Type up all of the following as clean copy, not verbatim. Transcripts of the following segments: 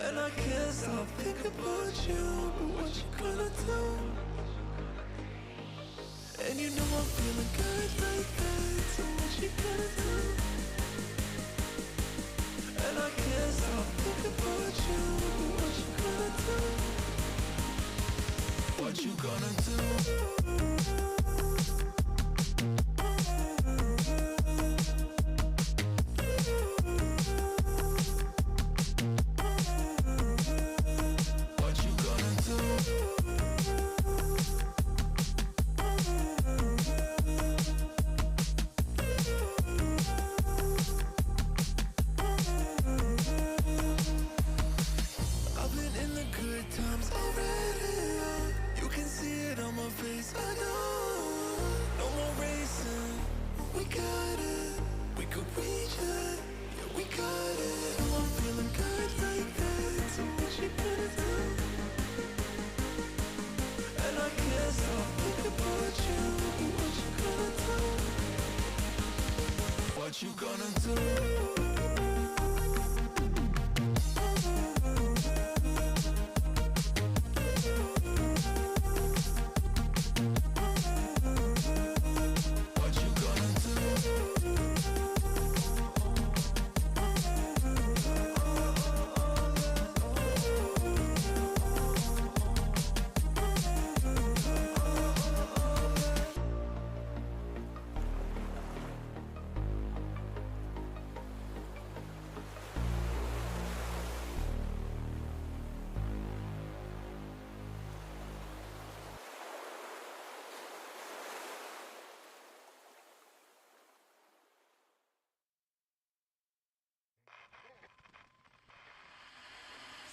And I can't stop thinking about you, but what you gonna do? And you know I'm feeling good like that, so what you gonna do? And I can't stop thinking about you, but what you gonna do? What you gonna do? What you gonna do?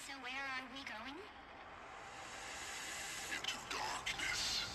So where are we going? Into darkness.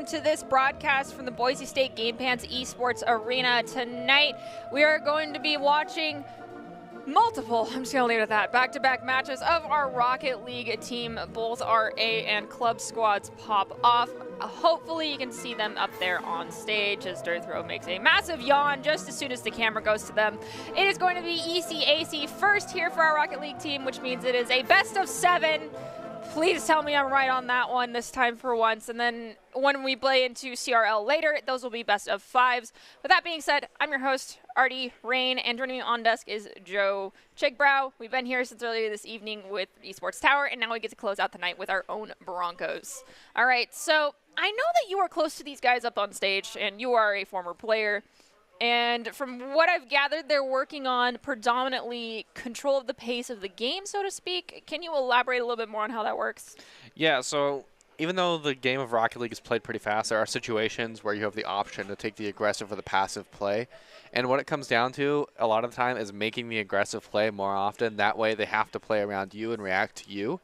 To this broadcast from the Boise State Game Pants Esports Arena. Tonight, we are going to be watching multiple, I'm just going to leave it at that, back-to-back matches of our Rocket League team. Both our A and club squads pop off. Hopefully, you can see them up there on stage as Dirthrow makes a massive yawn just as soon as the camera goes to them. It is going to be ECAC first here for our Rocket League team, which means it is a best of 7. Please tell me I'm right on that one this time for once. And then when we play into CRL later, those will be best of 5s. With that being said, I'm your host, Artie Rain, and joining me on desk is Joe Chigbrow. We've been here since earlier this evening with Esports Tower, and now we get to close out the night with our own Broncos. All right, so I know that you are close to these guys up on stage, and you are a former player. And from what I've gathered, they're working on predominantly control of the pace of the game, so to speak. Can you elaborate a little bit more on how that works? Yeah, so even though the game of Rocket League is played pretty fast, there are situations where you have the option to take the aggressive or the passive play. And what it comes down to a lot of the time is making the aggressive play more often. That way they have to play around you and react to you.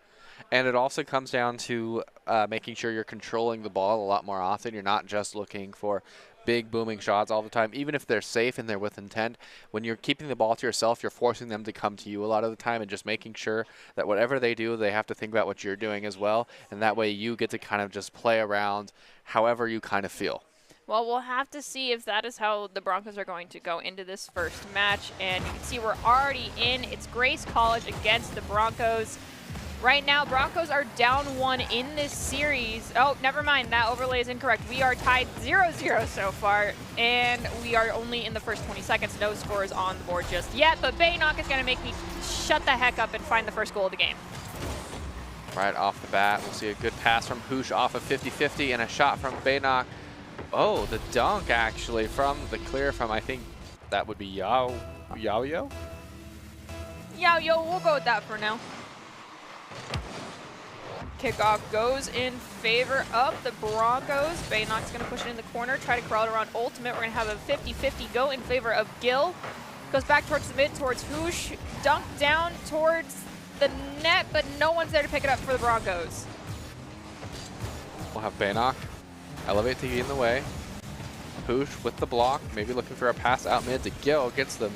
And it also comes down to making sure you're controlling the ball a lot more often. You're not just looking for big booming shots all the time, even if they're safe and they're with intent. When you're keeping the ball to yourself, you're forcing them to come to you a lot of the time and just making sure that whatever they do, they have to think about what you're doing as well. And that way you get to kind of just play around however you kind of feel. Well, we'll have to see if that is how the Broncos are going to go into this first match. And you can see we're already in. It's Grace College against the Broncos. Right now, Broncos are down 1 in this series. Oh, never mind. That overlay is incorrect. We are tied 0-0 so far, and we are only in the first 20 seconds. No scores on the board just yet, but Baynock is going to make me shut the heck up and find the first goal of the game. Right off the bat, we'll see a good pass from Hoosh off of 50-50 and a shot from Baynock. Oh, the dunk, actually, from the clear from, I think that would be Yao-Yo? Yo, we'll go with that for now. Kickoff goes in favor of the Broncos. Baynock's going to push it in the corner, try to crowd around Ultimate. We're going to have a 50-50 go in favor of Gil. Goes back towards the mid, towards Hoosh. Dunk down towards the net, but no one's there to pick it up for the Broncos. We'll have Baynock elevate to get in the way. Hoosh with the block, maybe looking for a pass out mid to Gil. Gets the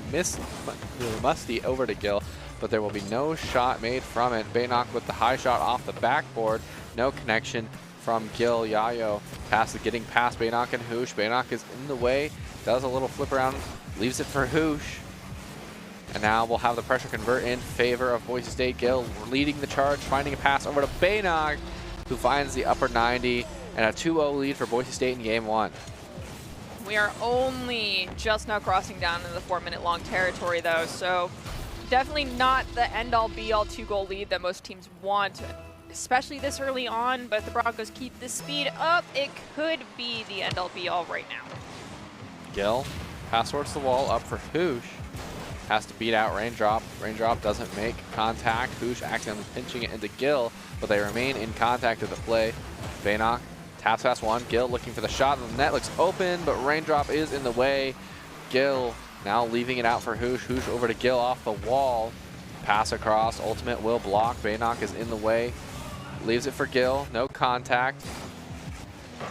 musty over to Gil, but there will be no shot made from it. Baynock with the high shot off the backboard. No connection from Gil. Yayo getting past Baynock and Hoosh. Baynock is in the way, does a little flip around, leaves it for Hoosh. And now we'll have the pressure convert in favor of Boise State. Gil leading the charge, finding a pass over to Baynock, who finds the upper 90, and a 2-0 lead for Boise State in game 1. We are only just now crossing down into the 4-minute long territory, though, so definitely not the end-all be-all 2-goal lead that most teams want, especially this early on. But if the Broncos keep the speed up, it could be the end-all be-all right now. Gil, pass towards the wall, up for Hoosh. Has to beat out Raindrop. Raindrop doesn't make contact. Hoosh accidentally pinching it into Gil, but they remain in contact of the play. Baynock taps past one. Gil looking for the shot, and the net looks open, but Raindrop is in the way. Gil now leaving it out for Hoosh. Hoosh over to Gil off the wall. Pass across. Ultimate will block. Baynock is in the way. Leaves it for Gil. No contact.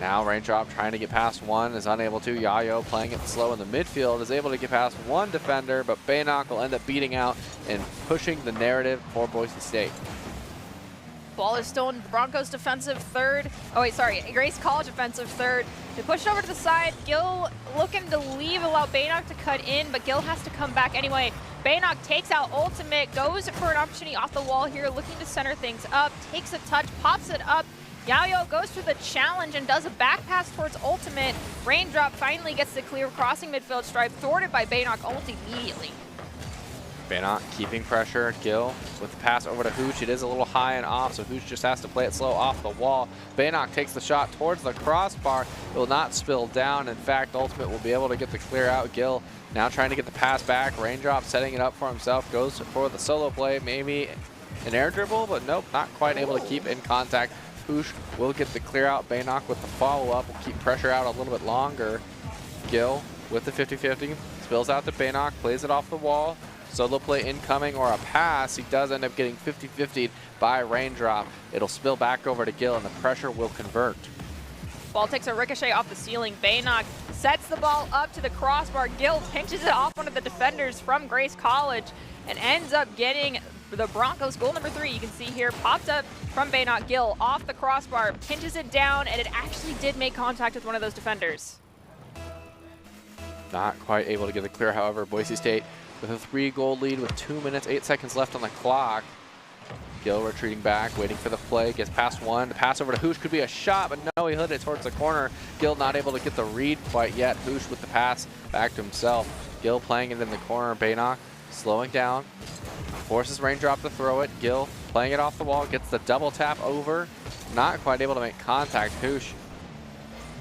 Now Raindrop trying to get past one, is unable to. Yayo playing it slow in the midfield, is able to get past one defender, but Baynock will end up beating out and pushing the narrative for Boise State. Ball is still in Broncos defensive third. Oh wait, sorry, Grace College offensive third. They push it over to the side. Gil looking to leave, allow Baynock to cut in, but Gil has to come back anyway. Baynock takes out Ultimate, goes for an opportunity off the wall here, looking to center things up, takes a touch, pops it up. Yayo goes for the challenge and does a back pass towards Ultimate. Raindrop finally gets the clear crossing midfield stripe, thwarted by Baynock almost immediately. Baynock keeping pressure. Gil with the pass over to Hoosh. It is a little high and off, so Hoosh just has to play it slow off the wall. Baynock takes the shot towards the crossbar. It will not spill down. In fact, Ultimate will be able to get the clear out. Gil now trying to get the pass back. Raindrop setting it up for himself. Goes for the solo play. Maybe an air dribble, but nope, not quite able to keep in contact. Hoosh will get the clear out. Baynock with the follow-up will keep pressure out a little bit longer. Gil with the 50-50. Spills out to Baynock. Plays it off the wall. Solo play incoming or a pass. He does end up getting 50-50'd by Raindrop. It'll spill back over to Gil, and the pressure will convert. Ball takes a ricochet off the ceiling. Baynock sets the ball up to the crossbar. Gil pinches it off one of the defenders from Grace College and ends up getting the Broncos goal number 3. You can see here, popped up from Baynock. Gil off the crossbar, pinches it down, and it actually did make contact with one of those defenders. Not quite able to get the clear, however. Boise State with a 3-goal lead with 2 minutes, 8 seconds left on the clock. Gil retreating back, waiting for the play, gets past one. The pass over to Hoosh could be a shot, but no, he hit it towards the corner. Gil not able to get the read quite yet. Hoosh with the pass back to himself. Gil playing it in the corner. Baynock slowing down, forces Raindrop to throw it. Gil playing it off the wall, gets the double tap over. Not quite able to make contact. Hoosh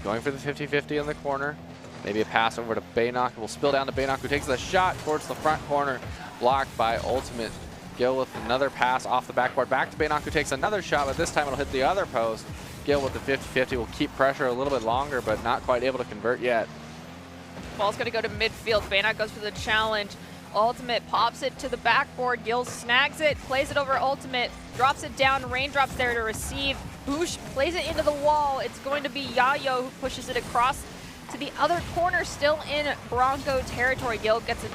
going for the 50-50 in the corner. Maybe a pass over to Baynock. It will spill down to Baynock, who takes the shot towards the front corner, blocked by Ultimate. Gil with another pass off the backboard, back to Baynock, who takes another shot, but this time it'll hit the other post. Gil with the 50-50 will keep pressure a little bit longer, but not quite able to convert yet. Ball's going to go to midfield. Baynock goes for the challenge. Ultimate pops it to the backboard. Gil snags it, plays it over Ultimate, drops it down. Raindrops there to receive. Boosh plays it into the wall. It's going to be Yayo who pushes it across to the other corner, still in Bronco territory. Gil gets a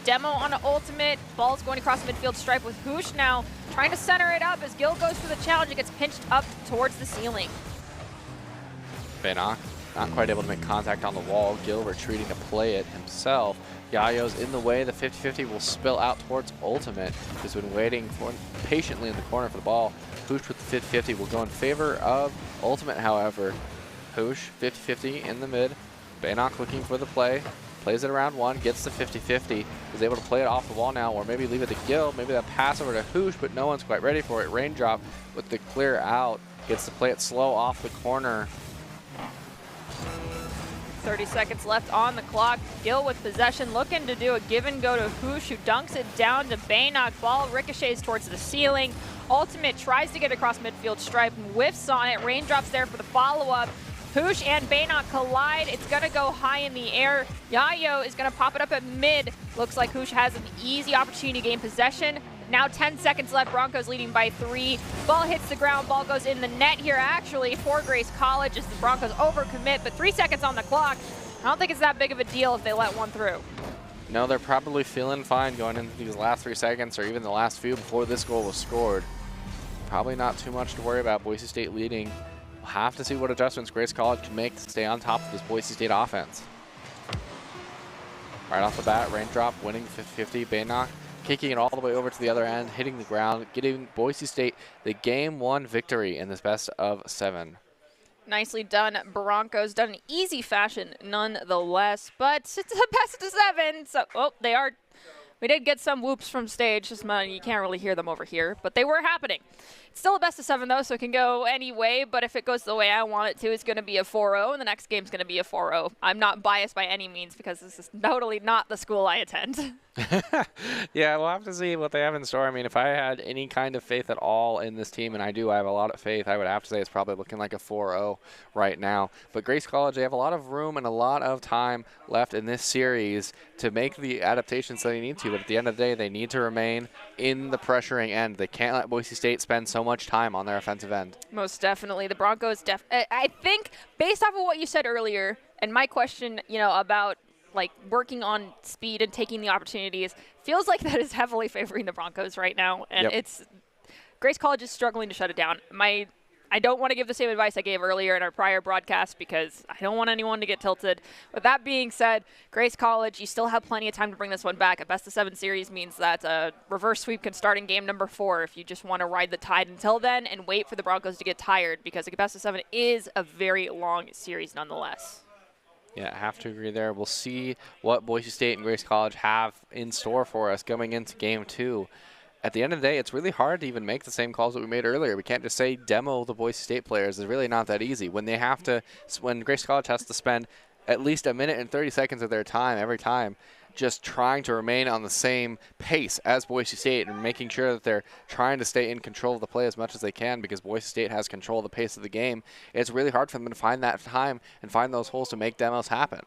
demo on Ultimate. Ball's going across midfield stripe with Hoosh now trying to center it up as Gil goes for the challenge. It gets pinched up towards the ceiling. Baynock not quite able to make contact on the wall. Gil retreating to play it himself. Yayo's in the way. The 50-50 will spill out towards Ultimate, who's been waiting patiently in the corner for the ball. Hoosh with the 50-50 will go in favor of Ultimate, however. Hoosh, 50-50 in the mid. Baynock looking for the play. Plays it around one, gets the 50-50, is able to play it off the wall now, or maybe leave it to Gil. Maybe that pass over to Hoosh, but no one's quite ready for it. Raindrop with the clear out. Gets to play it slow off the corner. 30 seconds left on the clock. Gil with possession, looking to do a give and go to Hoosh, who dunks it down to Baynock. Ball ricochets towards the ceiling. Ultimate tries to get across midfield stripe and whiffs on it. Raindrops there for the follow-up. Hoosh and Baynock collide. It's going to go high in the air. Yayo is going to pop it up at mid. Looks like Hoosh has an easy opportunity to gain possession. Now 10 seconds left. Broncos leading by 3. Ball hits the ground. Ball goes in the net here, actually, for Grace College as the Broncos overcommit. But 3 seconds on the clock. I don't think it's that big of a deal if they let one through. No, they're probably feeling fine going into these last 3 seconds or even the last few before this goal was scored. Probably not too much to worry about. Boise State leading. We'll have to see what adjustments Grace College can make to stay on top of this Boise State offense. Right off the bat, Raindrop winning 50-50. Baynock kicking it all the way over to the other end, hitting the ground, getting Boise State the Game 1 victory in this best of 7. Nicely done, Broncos. Done in easy fashion, nonetheless. But it's a best of 7. So, we did get some whoops from stage. Just you can't really hear them over here, but they were happening. It's still a best of 7 though, so it can go any way. But if it goes the way I want it to, it's going to be a 4-0, and the next game's going to be a 4-0. I'm not biased by any means because this is totally not the school I attend. Yeah, we'll have to see what they have in store. I mean, if I had any kind of faith at all in this team, and I do, I have a lot of faith, I would have to say it's probably looking like a 4-0 right now. But Grace College, they have a lot of room and a lot of time left in this series to make the adaptations that they need to. But at the end of the day, they need to remain in the pressuring end. They can't let Boise State spend so much time on their offensive end. Most definitely. The Broncos, I think, based off of what you said earlier, and my question, about like working on speed and taking the opportunities, feels like that is heavily favoring the Broncos right now. And it's Grace College is struggling to shut it down. I don't want to give the same advice I gave earlier in our prior broadcast because I don't want anyone to get tilted. With that being said, Grace College, you still have plenty of time to bring this one back. A best of 7 series means that a reverse sweep can start in game number 4 if you just want to ride the tide until then and wait for the Broncos to get tired, because a best of 7 is a very long series nonetheless. Yeah, I have to agree there. We'll see what Boise State and Grace College have in store for us going into game 2. At the end of the day, it's really hard to even make the same calls that we made earlier. We can't just say demo the Boise State players. It's really not that easy. When Grace College has to spend at least 1 minute and 30 seconds of their time every time just trying to remain on the same pace as Boise State and making sure that they're trying to stay in control of the play as much as they can, because Boise State has control of the pace of the game, it's really hard for them to find that time and find those holes to make demos happen.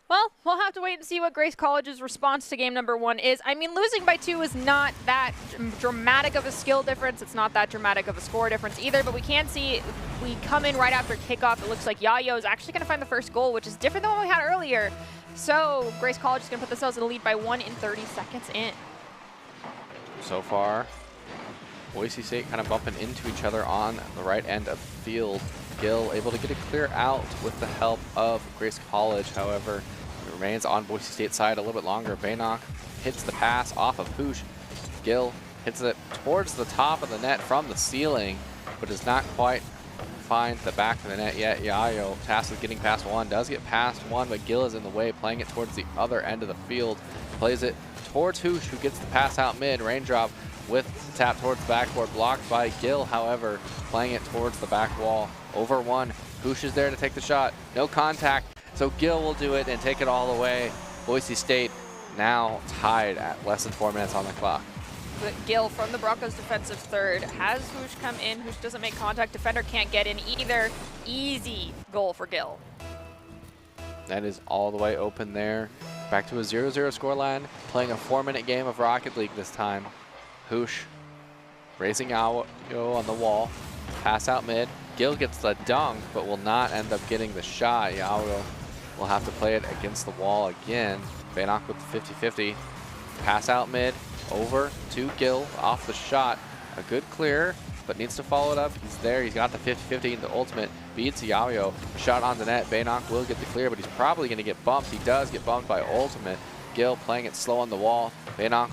Well, we'll have to wait and see what Grace College's response to game number 1 is. I mean, losing by 2 is not that dramatic of a skill difference. It's not that dramatic of a score difference either, but we can see we come in right after kickoff. It looks like Yayo is actually going to find the first goal, which is different than what we had earlier. So Grace College is going to put themselves in the lead by 1 in 30 seconds in. So far, Boise State kind of bumping into each other on the right end of the field. Gil able to get it clear out with the help of Grace College. However, it remains on Boise State's side a little bit longer. Baynock hits the pass off of Hoosh. Gil hits it towards the top of the net from the ceiling, but does not quite find the back of the net yet. Yayo, tasked with getting past 1, does get past 1, but Gil is in the way, playing it towards the other end of the field. Plays it towards Hoosh, who gets the pass out mid. Raindrop with the tap towards the backboard, blocked by Gil, however, playing it towards the back wall. Over 1, Hoosh is there to take the shot. No contact, so Gil will do it and take it all away. Boise State now tied at less than 4 minutes on the clock. Gil from the Broncos defensive third. Has Hoosh come in. Hoosh doesn't make contact. Defender can't get in either. Easy goal for Gil. That is all the way open there. Back to a 0-0 scoreline. Playing a 4-minute game of Rocket League this time. Hoosh racing out on the wall. Pass out mid. Gil gets the dunk, but will not end up getting the shot. Yao will have to play it against the wall again. Bannock with the 50-50. Pass out mid. Over to Gil off the shot. A good clear, but needs to follow it up. He's there. He's got the 50-50 into ultimate. Beats Yayo. Shot on the net. Bannock will get the clear, but he's probably going to get bumped. He does get bumped by ultimate. Gil playing it slow on the wall. Bannock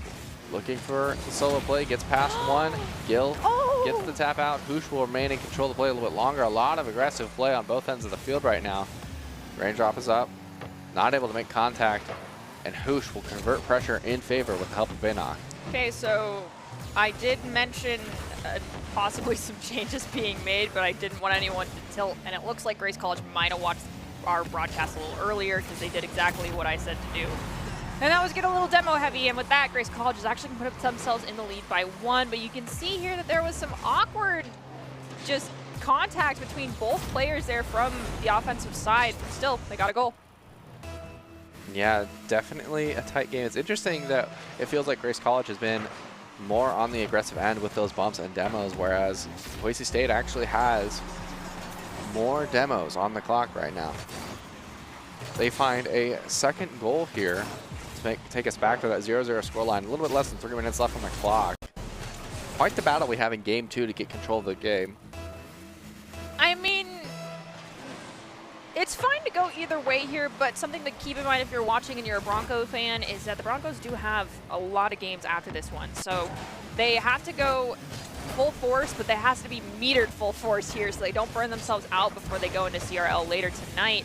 looking for the solo play. Gets past one. Gil gets the tap out. Hoosh will remain in control of the play a little bit longer. A lot of aggressive play on both ends of the field right now. Raindrop is up. Not able to make contact. And Hoosh will convert pressure in favor with the help of Bannock. Okay, so I did mention possibly some changes being made, but I didn't want anyone to tilt. And it looks like Grace College might have watched our broadcast a little earlier because they did exactly what I said to do. And that was get a little demo heavy, and with that, Grace College is actually going to put themselves in the lead by 1. But you can see here that there was some awkward just contact between both players there from the offensive side. But still, they got a goal. Yeah, definitely a tight game. It's interesting that it feels like Grace College has been more on the aggressive end with those bumps and demos, whereas Boise State actually has more demos on the clock right now. They find a second goal here to take us back to that 0-0 scoreline. A little bit less than 3 minutes left on the clock. Quite the battle we have in game 2 to get control of the game. I mean, it's fine to go either way here, but something to keep in mind if you're watching and you're a Bronco fan is that the Broncos do have a lot of games after this one. So they have to go full force, but they has to be metered full force here so they don't burn themselves out before they go into CRL later tonight.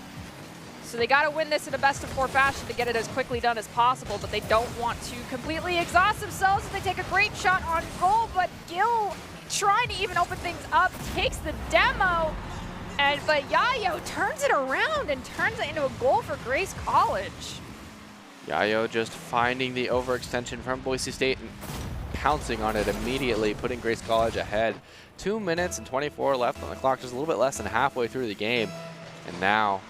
So they got to win this in a best-of-4 fashion to get it as quickly done as possible, but they don't want to completely exhaust themselves. They take a great shot on goal, but Gil, trying to even open things up, takes the demo, but Yayo turns it around and turns it into a goal for Grace College. Yayo just finding the overextension from Boise State and pouncing on it immediately, putting Grace College ahead. 2 minutes and 24 left on the clock, just a little bit less than halfway through the game. And now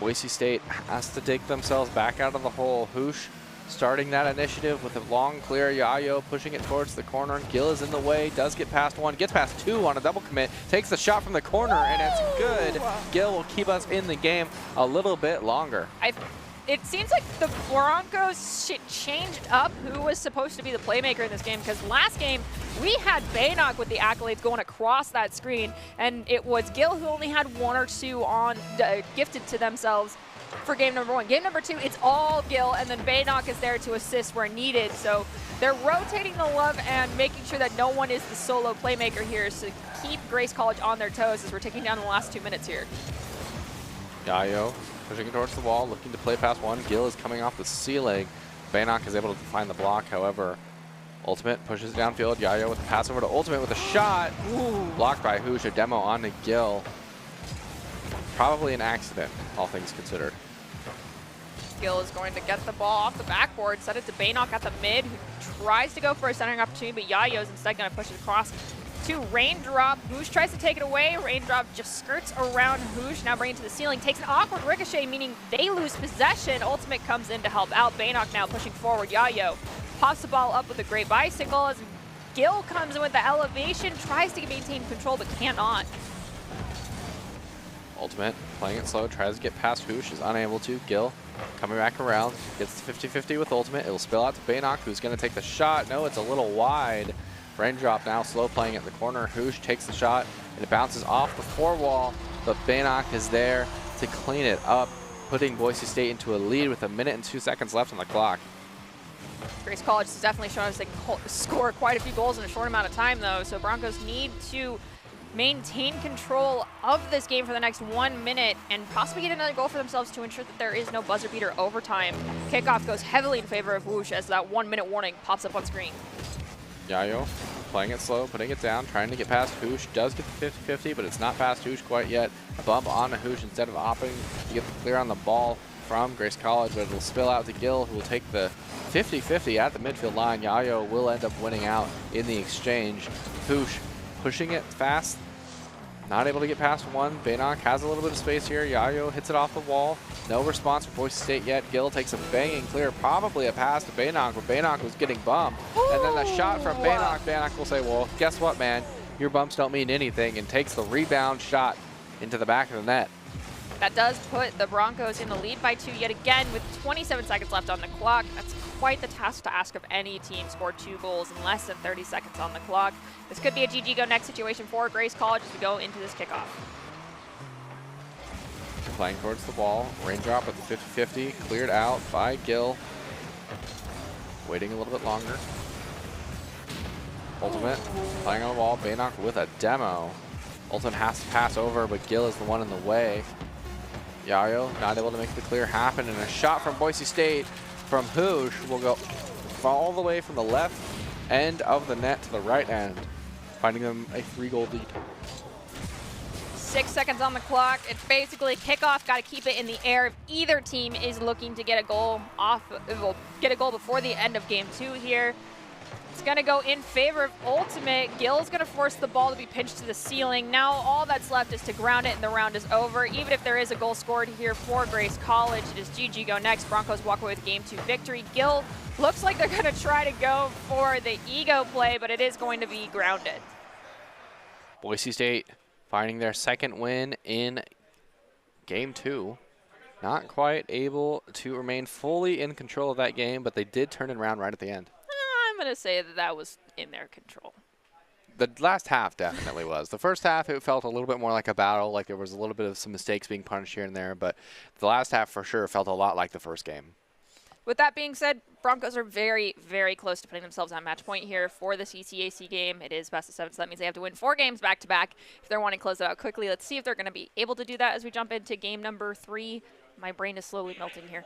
Boise State has to dig themselves back out of the hole. Hoosh starting that initiative with a long clear. Yayo pushing it towards the corner. Gil is in the way, does get past 1, gets past 2 on a double commit, takes the shot from the corner, and it's good. Gil will keep us in the game a little bit longer. It seems like the Broncos changed up who was supposed to be the playmaker in this game, because last game we had Bannock with the accolades going across that screen, and it was Gil who only had 1 or 2 on gifted to themselves for game number 1. Game number 2, it's all Gil, and then Bannock is there to assist where needed. So they're rotating the love and making sure that no one is the solo playmaker here to keep Grace College on their toes as we're taking down the last 2 minutes here. Yayo pushing it towards the wall, looking to play past 1. Gil is coming off the ceiling. Bannock is able to find the block, however. Ultimate pushes it downfield. Yayo with the pass over to Ultimate with a shot. Ooh. Blocked by Hoosh. A demo on to Gil. Probably an accident, all things considered. Gil is going to get the ball off the backboard, set it to Bannock at the mid, who tries to go for a centering opportunity, but Yayo's instead going to push it across to Raindrop. Hoosh tries to take it away. Raindrop just skirts around Hoosh, now bringing it to the ceiling, takes an awkward ricochet, meaning they lose possession. Ultimate comes in to help out. Bannock now pushing forward. Yayo pops the ball up with a great bicycle as Gil comes in with the elevation, tries to maintain control, but cannot. Ultimate playing it slow, tries to get past Hoosh, is unable to. Gil coming back around, gets the 50-50 with Ultimate. It'll spill out to Bannock, who's going to take the shot. No, it's a little wide. Raindrop now slow playing at the corner. Hoosh takes the shot, and it bounces off the 4 wall, but Bannock is there to clean it up, putting Boise State into a lead with 1 minute and 2 seconds left on the clock. Grace College has definitely shown us they can score quite a few goals in a short amount of time, though, so Broncos need to maintain control of this game for the next 1 minute and possibly get another goal for themselves to ensure that there is no buzzer beater overtime. Kickoff goes heavily in favor of Whoosh as that 1 minute warning pops up on screen. Yayo playing it slow, putting it down, trying to get past Hoosh. Does get the 50-50, but it's not past Hoosh quite yet. A bump on to Hoosh instead of opting to get the clear on the ball. from Grace College, but it'll spill out to Gil, who will take the 50-50 at the midfield line. Yayo will end up winning out in the exchange. Hoosh pushing it fast. Not able to get past one. Bannock has a little bit of space here. Yayo hits it off the wall. No response from Boise State yet. Gil takes a banging clear, probably a pass to Bannock, but Bannock was getting bumped. Ooh. And then the shot from Bannock. Bannock will say, well, guess what, man? Your bumps don't mean anything, and takes the rebound shot into the back of the net. That does put the Broncos in the lead by 2 yet again with 27 seconds left on the clock. That's quite the task to ask of any team. Score 2 goals in less than 30 seconds on the clock. This could be a GG go next situation for Grace College as we go into this kickoff. Playing towards the ball. Raindrop at the 50-50. Cleared out by Gil. Waiting a little bit longer. Ultimate playing on the wall. Bannock with a demo. Ultimate has to pass over, but Gil is the one in the way. Yayo not able to make the clear happen, and a shot from Boise State from Hoosh will go all the way from the left end of the net to the right end, finding them a 3-goal lead. 6 seconds on the clock. It's basically kickoff. Got to keep it in the air. If either team is looking to get a goal before the end of game 2 here. It's going to go in favor of Ultimate. Gil's going to force the ball to be pinched to the ceiling. Now all that's left is to ground it, and the round is over. Even if there is a goal scored here for Grace College, it is GG go next. Broncos walk away with game 2 victory. Gil looks like they're going to try to go for the ego play, but it is going to be grounded. Boise State finding their second win in game 2. Not quite able to remain fully in control of that game, but they did turn it around right at the end. I'm going to say that was in their control. The last half definitely was. The first half, it felt a little bit more like a battle, like there was a little bit of some mistakes being punished here and there, but the last half for sure felt a lot like the first game. With that being said, Broncos are very, very close to putting themselves on match point here for the CCAC game. It is best of 7, so that means they have to win 4 games back-to-back if they're wanting to close it out quickly. Let's see if they're going to be able to do that as we jump into game number 3. My brain is slowly melting here.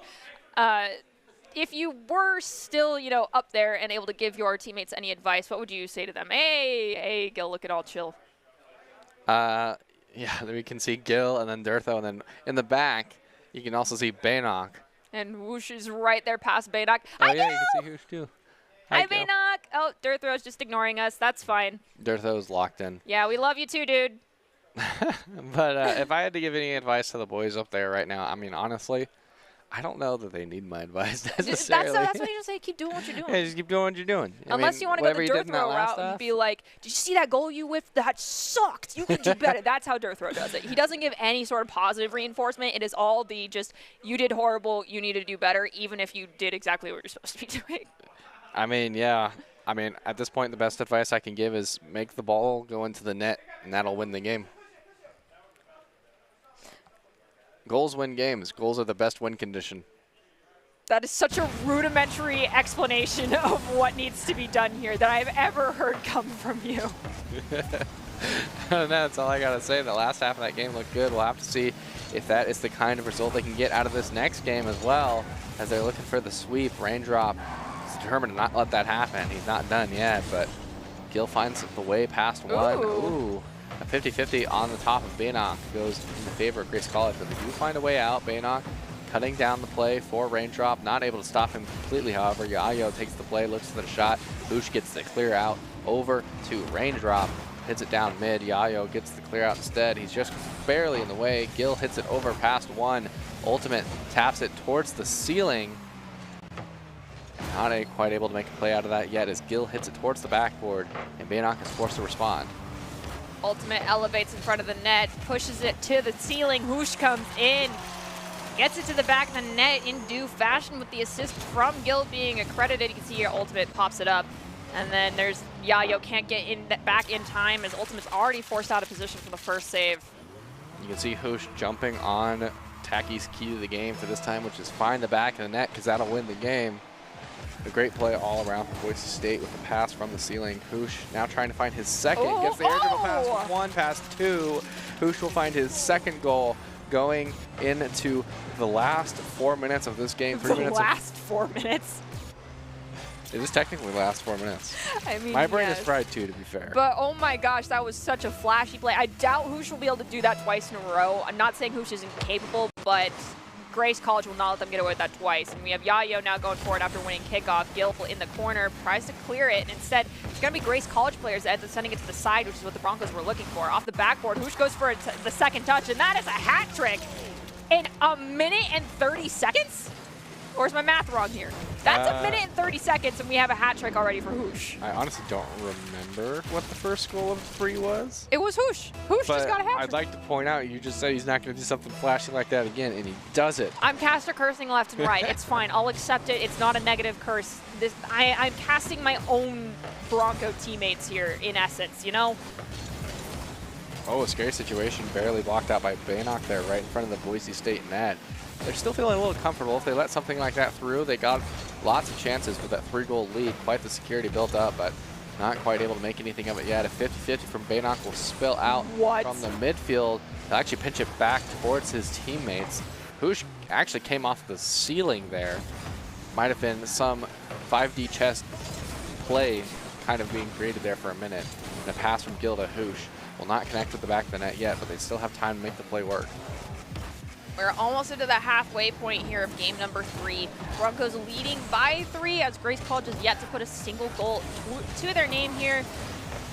If you were still, up there and able to give your teammates any advice, what would you say to them? Hey, Gil, look at all chill. Yeah, we can see Gil and then Durtho, and then in the back, you can also see Bannock. And Whoosh is right there past Bannock. Oh, yeah, you can see Whoosh too. Hi, Bannock. Oh, Durtho's just ignoring us. That's fine. Durtho's locked in. Yeah, we love you too, dude. But if I had to give any advice to the boys up there right now, I mean, honestly, I don't know that they need my advice necessarily. That's what you just say. Keep doing what you're doing. Yeah, just keep doing what you're doing. Unless you want to go the Durthrow route and be like, did you see that goal you whiffed? That sucked. You could do better. That's how Durthrow does it. He doesn't give any sort of positive reinforcement. It is all the just, you did horrible, you need to do better, even if you did exactly what you're supposed to be doing. I mean, yeah. I mean, at this point, the best advice I can give is make the ball go into the net, and that'll win the game. Goals win games. Goals are the best win condition. That is such a rudimentary explanation of what needs to be done here that I've ever heard come from you. That's all I got to say. The last half of that game looked good. We'll have to see if that is the kind of result they can get out of this next game as well, as they're looking for the sweep. Raindrop is determined to not let that happen. He's not done yet, but Gil finds the way past one. Ooh. A 50-50 on the top of Bannock goes in the favor of Grace College, but they do find a way out. Bannock cutting down the play for Raindrop, not able to stop him completely, however. Yayo takes the play, looks for the shot. Hoosh gets the clear out over to Raindrop, hits it down mid. Yayo gets the clear out instead. He's just barely in the way. Gil hits it over past one. Ultimate taps it towards the ceiling. Not quite able to make a play out of that yet as Gil hits it towards the backboard, and Bannock is forced to respond. Ultimate elevates in front of the net, pushes it to the ceiling. Hoosh comes in, gets it to the back of the net in due fashion with the assist from Gil being accredited. You can see here Ultimate pops it up. And then there's Yayo can't get in back in time as Ultimate's already forced out of position for the first save. You can see Hoosh jumping on Tacky's key to the game for this time, which is find the back of the net because that'll win the game. A great play all around for Boise State with the pass from the ceiling. Hoosh now trying to find his second. Gets the air dribble pass from 1 past 2. Hoosh will find his second goal going into the last 4 minutes of this game. The last 4 minutes? It is technically the last 4 minutes. I mean, my brain is fried too, to be fair. But oh my gosh, that was such a flashy play. I doubt Hoosh will be able to do that twice in a row. I'm not saying Hoosh is incapable, but Grace College will not let them get away with that twice. And we have Yayo now going forward after winning kickoff. Gil in the corner tries to clear it, and instead it's going to be Grace College players that ends up sending it to the side, which is what the Broncos were looking for. Off the backboard, Hoosh goes for the second touch, and that is a hat trick in a minute and 30 seconds? Or is my math wrong here? That's a minute and 30 seconds, and we have a hat trick already for Hoosh. I honestly don't remember what the first goal of 3 was. It was Hoosh. Hoosh just got a hat trick. I'd like to point out, you just said he's not going to do something flashy like that again, and he does it. I'm caster cursing left and right. It's fine. I'll accept it. It's not a negative curse. I'm casting my own Bronco teammates here, in essence, you know? Oh, a scary situation. Barely blocked out by Bannock there, right in front of the Boise State net. They're still feeling a little comfortable. If they let something like that through, they got lots of chances with that 3-goal lead. Quite the security built up, but not quite able to make anything of it yet. A 50-50 from Bannock will spill out from the midfield. He'll actually pinch it back towards his teammates. Hoosh actually came off the ceiling there. Might have been some 5D chess play kind of being created there for a minute. And a pass from Gil to Hoosh will not connect with the back of the net yet, but they still have time to make the play work. We're almost into the halfway point here of game number 3. Broncos leading by 3 as Grace College is yet to put a single goal to their name here.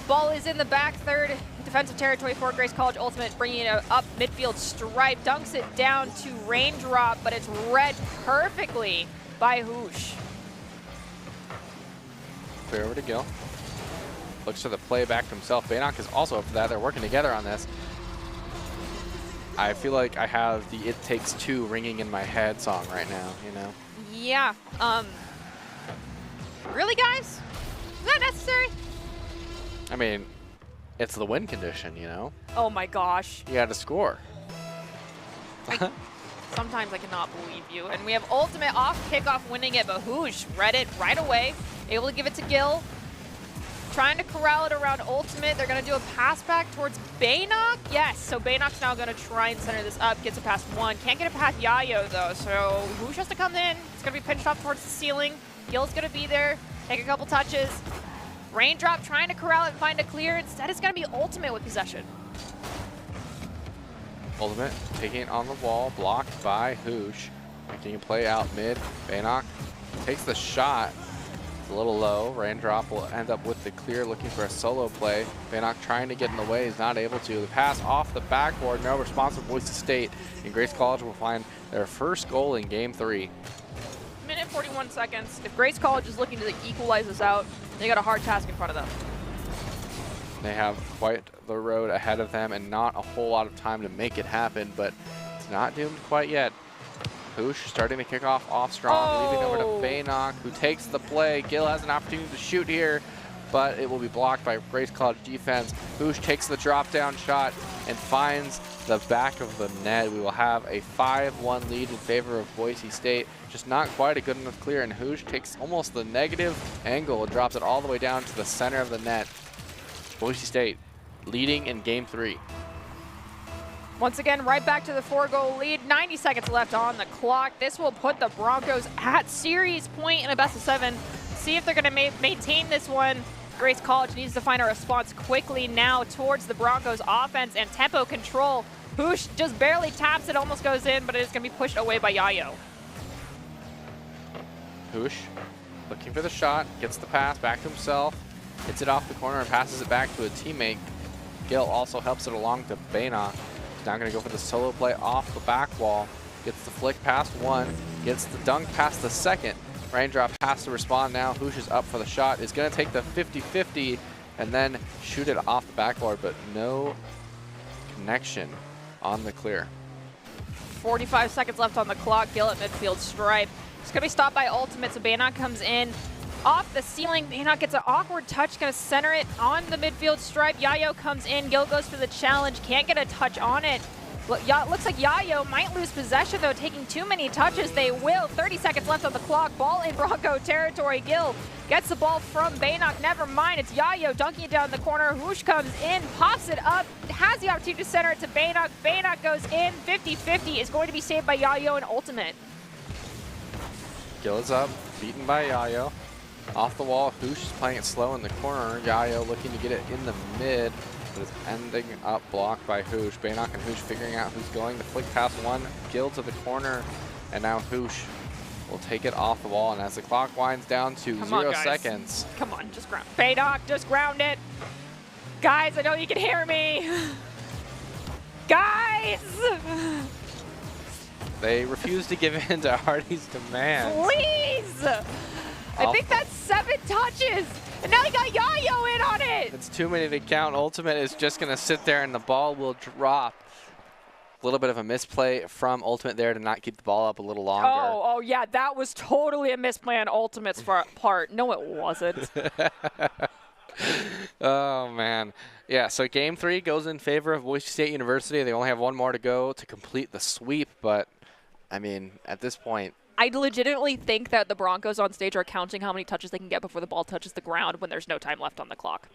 Ball is in the back third. Defensive territory for Grace College. Ultimate bringing it up midfield stripe. Dunks it down to Raindrop, but it's read perfectly by Hoosh. Clear over to Gil. Looks for the play back to himself. Bannock is also up for that. They're working together on this. I feel like I have the It Takes Two ringing in my head song right now, you know? Yeah. Really, guys? Is that necessary? I mean, it's the win condition, you know? Oh my gosh. You got to score. Sometimes I cannot believe you. And we have Ultimate off kickoff winning it, but Hoosh read it right away. Able to give it to Gil. Trying to corral it around Ultimate. They're going to do a pass back towards Bannock. Yes, so Bannock's now going to try and center this up. Gets it past 1. Can't get it past Yayo, though, so Hoosh has to come in. It's going to be pinched off towards the ceiling. Gil's going to be there. Take a couple touches. Raindrop trying to corral it and find a clear. Instead, it's going to be Ultimate with possession. Ultimate taking it on the wall. Blocked by Hoosh. Making a play out mid. Bannock takes the shot. A little low. Raindrop will end up with the clear, looking for a solo play. Bannock trying to get in the way. He's not able to. The pass off the backboard. No response from Boise State. And Grace College will find their first goal in game 3. Minute 41 seconds. If Grace College is looking to equalize this out, they got a hard task in front of them. They have quite the road ahead of them and not a whole lot of time to make it happen, but it's not doomed quite yet. Hoosh starting to kick off strong, leaving over to Bannock, who takes the play. Gil has an opportunity to shoot here, but it will be blocked by Grace College defense. Hoosh takes the drop-down shot and finds the back of the net. We will have a 5-1 lead in favor of Boise State. Just not quite a good enough clear, and Hoosh takes almost the negative angle and drops it all the way down to the center of the net. Boise State leading in game 3. Once again, right back to the 4-goal lead. 90 seconds left on the clock. This will put the Broncos at series point in a best of 7. See if they're going to maintain this one. Grace College needs to find a response quickly now towards the Broncos offense and tempo control. Hoosh just barely taps it, almost goes in, but it is going to be pushed away by Yayo. Hoosh looking for the shot, gets the pass back to himself, hits it off the corner and passes it back to a teammate. Gil also helps it along to Bannock. Now going to go for the solo play off the back wall. Gets the flick past 1. Gets the dunk past the 2nd. Raindrop has to respond now. Hoosh is up for the shot. Is going to take the 50-50 and then shoot it off the backboard, but no connection on the clear. 45 seconds left on the clock. Gil at midfield stripe. It's going to be stopped by Ultimate, so Bannock comes in. Off the ceiling, Bannock gets an awkward touch, going to center it on the midfield stripe. Yayo comes in, Gil goes for the challenge, can't get a touch on it. Looks like Yayo might lose possession though, taking too many touches. They will. 30 seconds left on the clock. Ball in Bronco territory. Gil gets the ball from Bannock. Never mind, it's Yayo dunking it down the corner. Hoosh comes in, pops it up, has the opportunity to center it to Bannock. Bannock goes in. 50-50 is going to be saved by Yayo and Ultimate. Gil is up, beaten by Yayo. Off the wall, Hoosh is playing it slow in the corner. Yayo looking to get it in the mid. but it's ending up blocked by Hoosh. Bannock and Hoosh figuring out who's going. The flick past one, Gil to the corner, and now Hoosh will take it off the wall. And as the clock winds down to 0 seconds. Come on, just ground. Bannock, just ground it. Guys, I know you can hear me. Guys! They refuse to give in to Hardy's demands. Please! I think that's 7 touches. And now he got Yayo in on it. It's too many to count. Ultimate is just going to sit there and the ball will drop. A little bit of a misplay from Ultimate there to not keep the ball up a little longer. Oh yeah, that was totally a misplay on Ultimate's part. No, it wasn't. Oh, man. Yeah, so Game 3 goes in favor of Boise State University. They only have one more to go to complete the sweep, but, I mean, at this point, I legitimately think that the Broncos on stage are counting how many touches they can get before the ball touches the ground when there's no time left on the clock.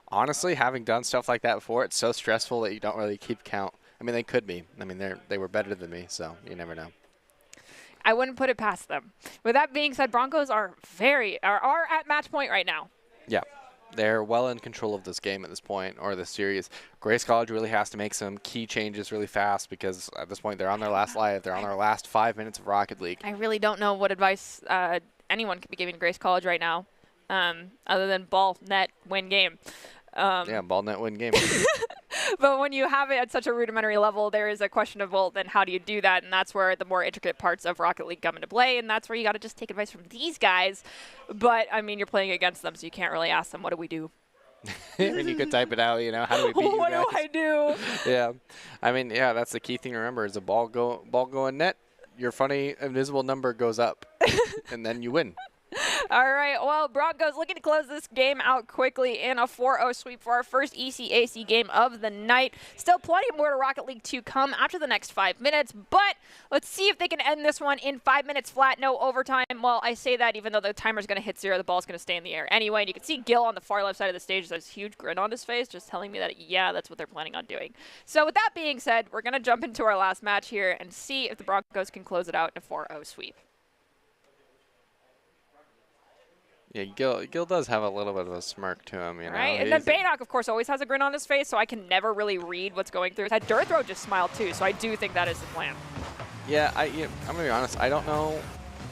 honestly, having done stuff like that before, it's so stressful that you don't really keep count. I mean, they could be. I mean, they were better than me, so you never know. I wouldn't put it past them. With that being said, Broncos are at match point right now. Yeah. They're well in control of this game at this point, or this series. Grace College really has to make some key changes really fast because at this point they're on their last life. They're on their last 5 minutes of Rocket League. I really don't know what advice anyone could be giving Grace College right now, other than ball, net, win game. Yeah, ball, net, win game. But when you have it at such a rudimentary level, there is a question of, well, then how do you do that? And that's where the more intricate parts of Rocket League come into play, and that's where you got to just take advice from these guys. But, I mean, you're playing against them, so you can't really ask them, what do we do? I mean, you could type it out, you know, how do we beat you What guys? do I do? Yeah. I mean, yeah, that's the key thing to remember is the ball going net, your funny invisible number goes up, and then you win. All right, well, Broncos looking to close this game out quickly in a 4-0 sweep for our first ECAC game of the night. Still plenty more to Rocket League to come after the next 5 minutes, but let's see if they can end this one in 5 minutes flat, no overtime. Well, I say that even though the timer's going to hit 0, the ball's going to stay in the air anyway. And you can see Gil on the far left side of the stage. There's a huge grin on his face, just telling me that, yeah, that's what they're planning on doing. So with that being said, we're going to jump into our last match here and see if the Broncos can close it out in a 4-0 sweep. Yeah, Gil does have a little bit of a smirk to him, you know. Right, and then Baynock, of course, always has a grin on his face, so I can never really read what's going through his head. Durthrow just smiled too, so I do think that is the plan. Yeah, I'm going to be honest. I don't know.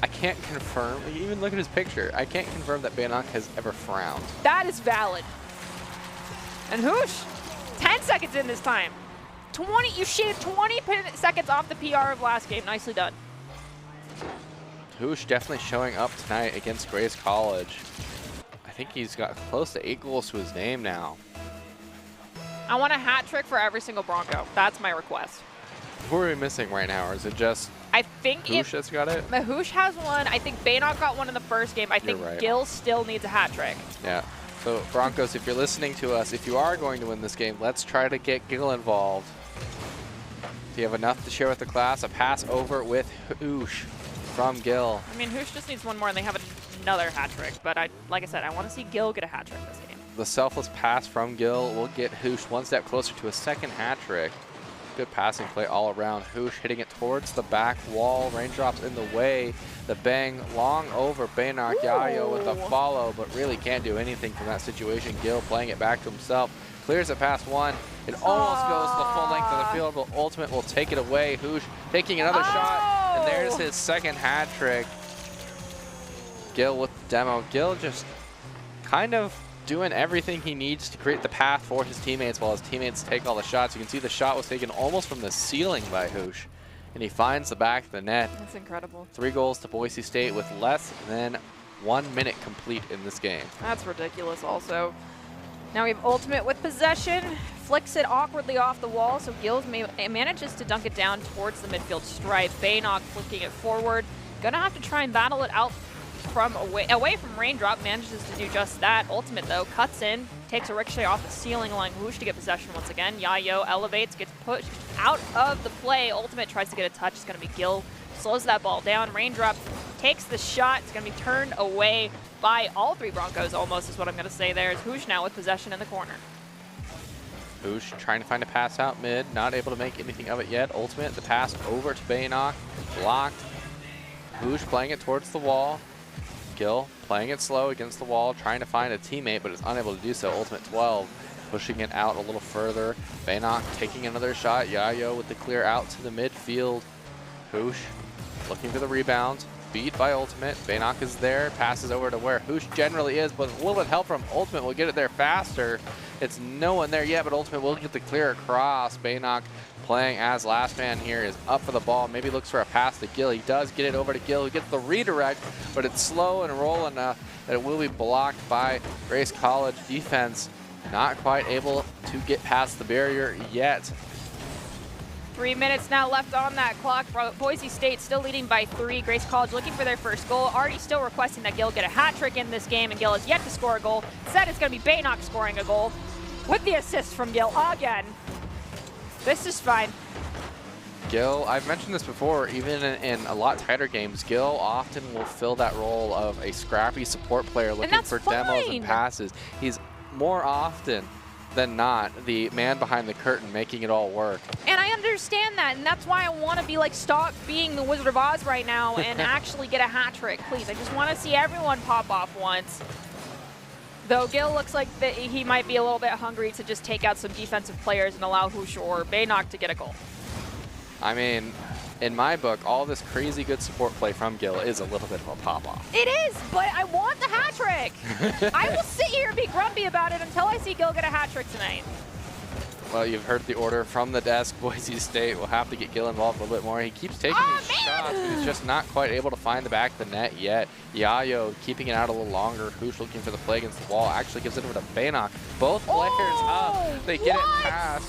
I can't confirm. Even look at his picture. I can't confirm that Baynock has ever frowned. That is valid. And Hoosh, 10 seconds in this time. 20, you shaved 20 seconds off the PR of last game. Nicely done. Hoosh definitely showing up tonight against Grace College. I think he's got close to 8 goals to his name now. I want a hat trick for every single Bronco. That's my request. Who are we missing right now? Or is it just I think Hoosh that's got it? Hoosh has one. I think Baynock got one in the first game. I think right. Gil still needs a hat trick. Yeah. So, Broncos, if you're listening to us, if you are going to win this game, let's try to get Gil involved. Do you have enough to share with the class? A pass over with Hoosh from Gil. I mean, Hoosh just needs one more, and they have another hat trick. But like I said, I want to see Gil get a hat trick this game. The selfless pass from Gil will get Hoosh one step closer to a second hat trick. Good passing play all around. Hoosh hitting it towards the back wall. Raindrops in the way. The bang long over Baynock. Yayo with a follow, but really can't do anything from that situation. Gil playing it back to himself. Clears it past one. It almost goes the full length of the field, but Ultimate will take it away. Hoosh taking another shot, and there's his second hat trick. Gil with the demo. Gil just kind of doing everything he needs to create the path for his teammates while his teammates take all the shots. You can see the shot was taken almost from the ceiling by Hoosh, and he finds the back of the net. That's incredible. 3 goals to Boise State with less than 1 minute complete in this game. That's ridiculous also. Now we have Ultimate with possession, flicks it awkwardly off the wall, so Gills manages to dunk it down towards the midfield stripe. Baynock flicking it forward. Gonna have to try and battle it out from away from Raindrop, manages to do just that. Ultimate, though, cuts in, takes a ricochet off the ceiling, allowing Hoosh to get possession once again. Yayo elevates, gets pushed out of the play. Ultimate tries to get a touch. It's gonna be Gil. Slows that ball down. Raindrop takes the shot. It's gonna be turned away by all 3 Broncos almost is what I'm going to say there. Is Hoosh now with possession in the corner. Hoosh trying to find a pass out mid, not able to make anything of it yet. Ultimate, the pass over to Baynock, blocked. Hoosh playing it towards the wall. Gil playing it slow against the wall, trying to find a teammate, but is unable to do so. Ultimate 12 pushing it out a little further. Bannock taking another shot. Yayo with the clear out to the midfield. Hoosh looking for the rebound. Beat by Ultimate. Bannock is there. Passes over to where Hoosh generally is, but a little bit of help from Ultimate will get it there faster. It's no one there yet, but Ultimate will get the clear across. Bannock playing as last man here is up for the ball. Maybe looks for a pass to Gil. He does get it over to Gil, who gets the redirect, but it's slow and rolling enough that it will be blocked by Grace College defense. Not quite able to get past the barrier yet. 3 minutes now left on that clock. Boise State still leading by 3. Grace College looking for their first goal. Already still requesting that Gil get a hat trick in this game, and Gil has yet to score a goal. Said it's going to be Bannock scoring a goal with the assist from Gil again. This is fine. Gil, I've mentioned this before, even in a lot tighter games, Gil often will fill that role of a scrappy support player looking for demos and passes. He's more often than not the man behind the curtain making it all work. And I understand that, and that's why I want to be like Stock being the Wizard of Oz right now and actually get a hat trick, please. I just want to see everyone pop off once. Though Gil looks like that he might be a little bit hungry to just take out some defensive players and allow Hoosh or Bannock to get a goal. I mean, in my book, all this crazy good support play from Gil is a little bit of a pop-off. It is, but I want the hat trick. I will sit here and be grumpy about it until I see Gil get a hat trick tonight. Well, you've heard the order from the desk. Boise State will have to get Gil involved a little bit more. He keeps taking his shots, but he's just not quite able to find the back of the net yet. Yayo keeping it out a little longer. Hoosh looking for the play against the wall. Actually gives it over to Bannock. Both players up. They get it past.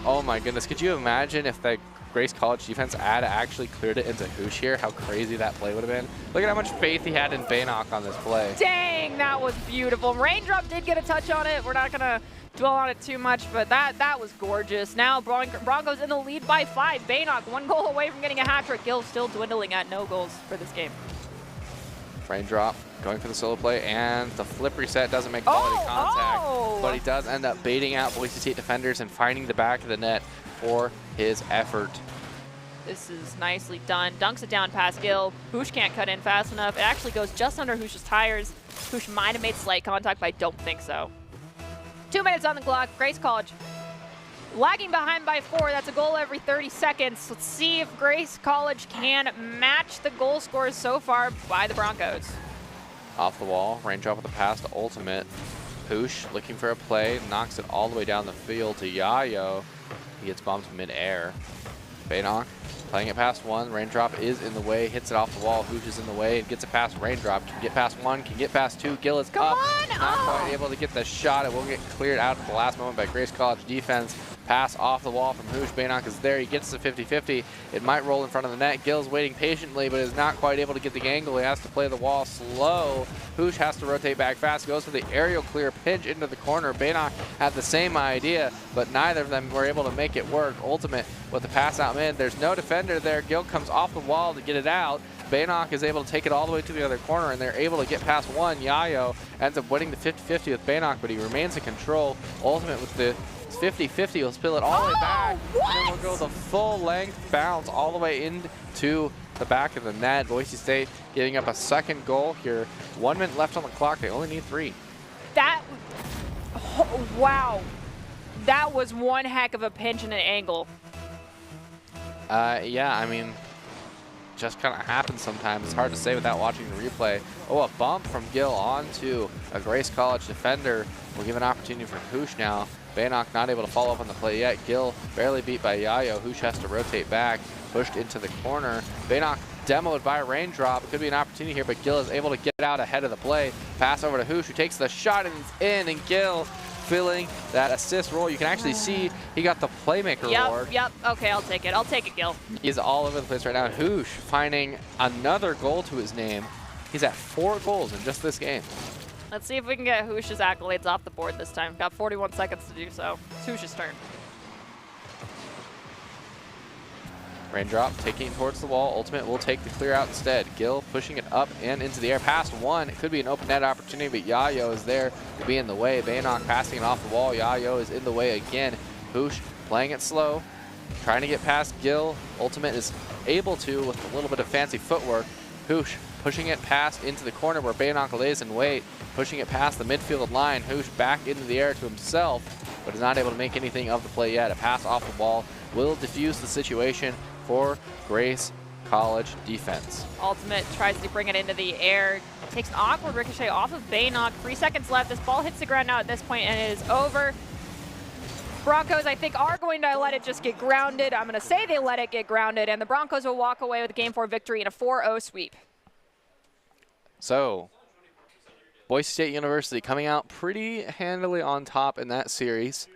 Oh my goodness. Could you imagine if the Grace College defense had actually cleared it into Hoosh here, how crazy that play would have been? Look at how much faith he had in Bannock on this play. Dang, that was beautiful. Raindrop did get a touch on it. We're not going to dwell on it too much, but that was gorgeous. Now Broncos in the lead by 5. Bannock 1 goal away from getting a hat trick. Gil still dwindling at no goals for this game. Raindrop going for the solo play, and the flip reset doesn't make quality contact, but he does end up baiting out Boise State defenders and finding the back of the net for his effort. This is nicely done. Dunks it down past Gil. Hoosh can't cut in fast enough. It actually goes just under Hoosh's tires. Hoosh might have made slight contact, but I don't think so. 2 minutes on the clock. Grace College lagging behind by 4. That's a goal every 30 seconds. Let's see if Grace College can match the goal scores so far by the Broncos. Off the wall, Raindrop with the pass to Ultimate. Hoosh looking for a play, knocks it all the way down the field to Yayo. He gets bumped mid-air. Bannock playing it past 1. Raindrop is in the way, hits it off the wall. Hoosh is in the way, gets it past Raindrop. Can get past 1, can get past 2. Gil is up. Not quite able to get the shot. It will get cleared out at the last moment by Grace College defense. Pass off the wall from Hoosh. Bannock is there. He gets the 50-50. It might roll in front of the net. Gil's waiting patiently, but is not quite able to get the angle. He has to play the wall slow. Hoosh has to rotate back fast. Goes for the aerial clear, pinch into the corner. Bannock had the same idea, but neither of them were able to make it work. Ultimate with the pass out mid. There's no defender there. Gil comes off the wall to get it out. Bannock is able to take it all the way to the other corner, and they're able to get past 1. Yayo ends up winning the 50-50 with Bannock, but he remains in control. Ultimate with the 50-50 will spill it all the way back. And then we'll go the full length bounce all the way into the back of the net. Boise State giving up a second goal here. 1 minute left on the clock. They only need 3. Wow. That was one heck of a pinch and an angle. Yeah, I mean, just kind of happens sometimes. It's hard to say without watching the replay. Oh, a bump from Gil onto a Grace College defender. We'll give an opportunity for Hoosh now. Bannock not able to follow up on the play yet. Gil barely beat by Yayo. Hoosh has to rotate back, pushed into the corner. Bannock demoed by Raindrop. Could be an opportunity here, but Gil is able to get out ahead of the play. Pass over to Hoosh, who takes the shot and it's in, and Gil filling that assist role. You can actually see he got the playmaker award. Yep. Okay, I'll take it. I'll take it, Gil. He's all over the place right now. Hoosh finding another goal to his name. He's at 4 goals in just this game. Let's see if we can get Hoosh's accolades off the board this time. Got 41 seconds to do so. It's Hoosh's turn. Raindrop taking towards the wall. Ultimate will take the clear out instead. Gil pushing it up and into the air. Past 1. It could be an open net opportunity, but Yayo is there to be in the way. Bannock passing it off the wall. Yayo is in the way again. Hoosh playing it slow, trying to get past Gil. Ultimate is able to with a little bit of fancy footwork. Hoosh pushing it past into the corner where Baynock lays in wait, pushing it past the midfield line. Hoosh back into the air to himself, but is not able to make anything of the play yet. A pass off the wall will diffuse the situation for Grace College defense. Ultimate tries to bring it into the air. Takes an awkward ricochet off of Baynock. 3 seconds left. This ball hits the ground now at this point, and it is over. Broncos, I think, are going to let it just get grounded. I'm going to say they let it get grounded, and the Broncos will walk away with a Game 4 victory in a 4-0 sweep. So, Boise State University coming out pretty handily on top in that series.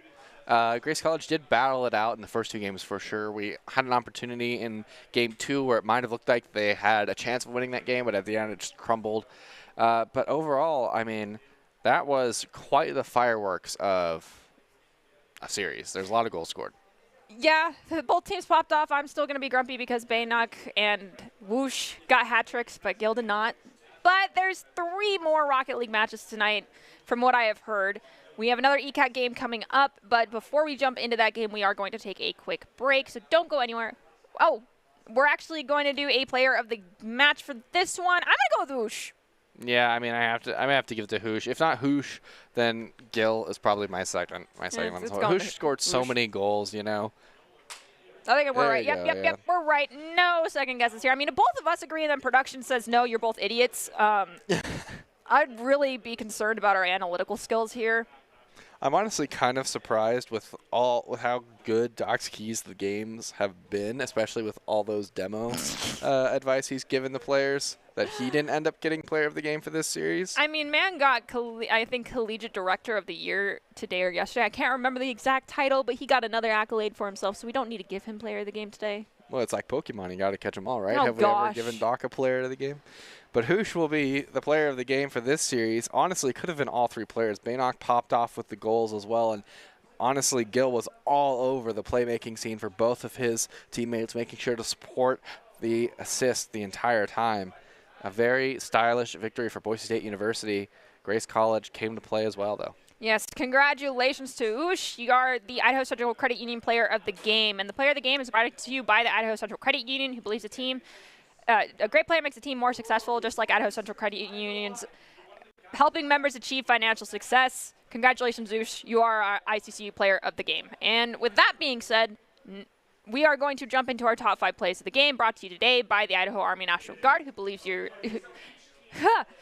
Grace College did battle it out in the first 2 games for sure. We had an opportunity in Game 2 where it might have looked like they had a chance of winning that game, but at the end it just crumbled. But overall, I mean, that was quite the fireworks of a series. There's a lot of goals scored. Yeah, both teams popped off. I'm still going to be grumpy because Baynock and Whoosh got hat tricks, but Gil did not. But there's 3 more Rocket League matches tonight from what I have heard. We have another ECAT game coming up, but before we jump into that game, we are going to take a quick break, so don't go anywhere. Oh, we're actually going to do a player of the match for this one. I'm going to go with Whoosh. Yeah, I mean, I'm gonna have to give it to Hoosh. If not Hoosh, then Gil is probably my second one. Hoosh scored so many goals, you know. I think we're right. There you go, Yep, we're right. No second guesses here. I mean, if both of us agree and then production says no, you're both idiots. I'd really be concerned about our analytical skills here. I'm honestly kind of surprised with how good Doc's keys the games have been, especially with all those demo advice he's given the players, that he didn't end up getting player of the game for this series. I mean, man got, I think, Collegiate Director of the Year today or yesterday. I can't remember the exact title, but he got another accolade for himself, so we don't need to give him player of the game today. Well, it's like Pokemon. You got to catch them all, right? Oh, Have we ever given Doc a player of the game? But Hoosh will be the player of the game for this series. Honestly, could have been all 3 players. Baynock popped off with the goals as well, and honestly, Gil was all over the playmaking scene for both of his teammates, making sure to support the assist the entire time. A very stylish victory for Boise State University. Grace College came to play as well, though. Yes, congratulations to Oosh. You are the Idaho Central Credit Union Player of the Game. And the Player of the Game is brought to you by the Idaho Central Credit Union, who believes a great player makes a team more successful, just like Idaho Central Credit Unions, helping members achieve financial success. Congratulations, Oosh. You are our ICCU Player of the Game. And with that being said, we are going to jump into our top 5 plays of the game, brought to you today by the Idaho Army National Guard, who believes you're...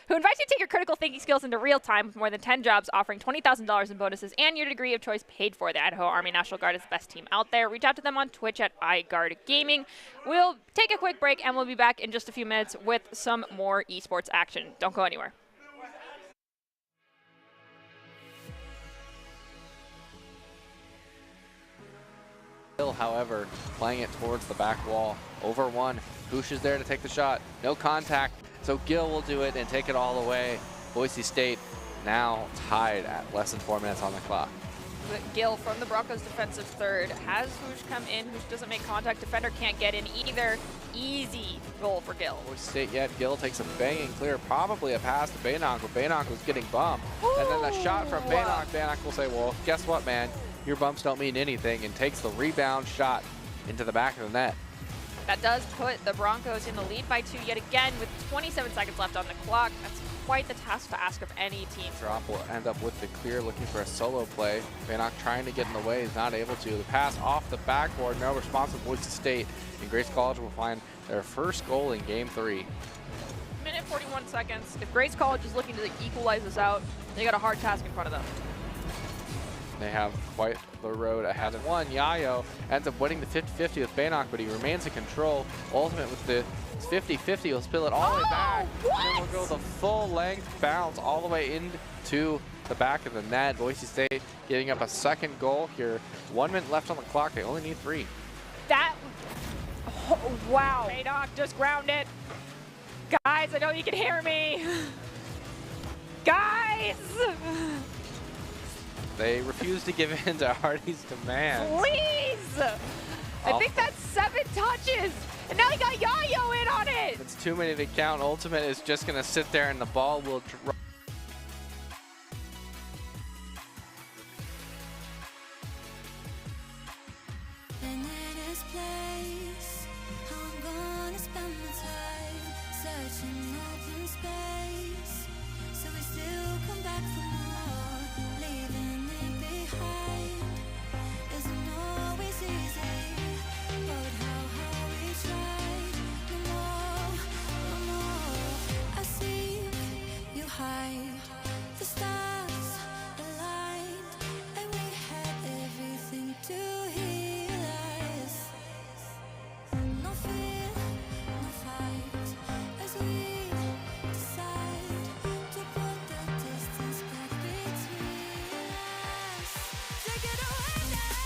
who invites you to take your critical thinking skills into real time with more than 10 jobs, offering $20,000 in bonuses and your degree of choice paid for. The Idaho Army National Guard is the best team out there. Reach out to them on Twitch at iGuard Gaming. We'll take a quick break, and we'll be back in just a few minutes with some more esports action. Don't go anywhere. However, playing it towards the back wall. Over 1. Hoosh is there to take the shot. No contact. So Gil will do it and take it all away. Boise State now tied at less than 4 minutes on the clock. Gil from the Broncos defensive third has Hoosh come in. Hoosh doesn't make contact. Defender can't get in either. Easy goal for Gil. Boise State yet. Gil takes a banging clear. Probably a pass to Baynock, but Baynock was getting bumped. Ooh. And then the shot from Baynock. Baynock will say, well, guess what, man? Your bumps don't mean anything, and takes the rebound shot into the back of the net. That does put the Broncos in the lead by 2 yet again with 27 seconds left on the clock. That's quite the task to ask of any team. Drop will end up with the clear, looking for a solo play. Baynock trying to get in the way, is not able to. The pass off the backboard, no response from Boise State. And Grace College will find their first goal in Game 3. Minute 41 seconds. If Grace College is looking to equalize this out, they got a hard task in front of them. They have quite the road ahead of one. Yayo ends up winning the 50-50 with Baynock, but he remains in control. Ultimate with the 50-50, he'll spill it all the way back. What? And then we'll go the full length bounce all the way into the back of the net. Boise State giving up a second goal here. 1 minute left on the clock. They only need 3. That, oh, wow. Baynock just ground it. Guys, I know you can hear me. Guys! They refuse to give in to Hardy's demands. Please! I think that's 7 touches. And now he got Yayo in on it. It's too many to count. Ultimate is just going to sit there and the ball will drop. And in this place, I'm gonna spend my time. So such an open space, so we still come back for more. Leaving it behind isn't always easy, but how we tried. No more. I see you hide. The stars aligned, and we had everything to heal us. No fear, no fight, as we decide to put the distance back between us. Take it away now.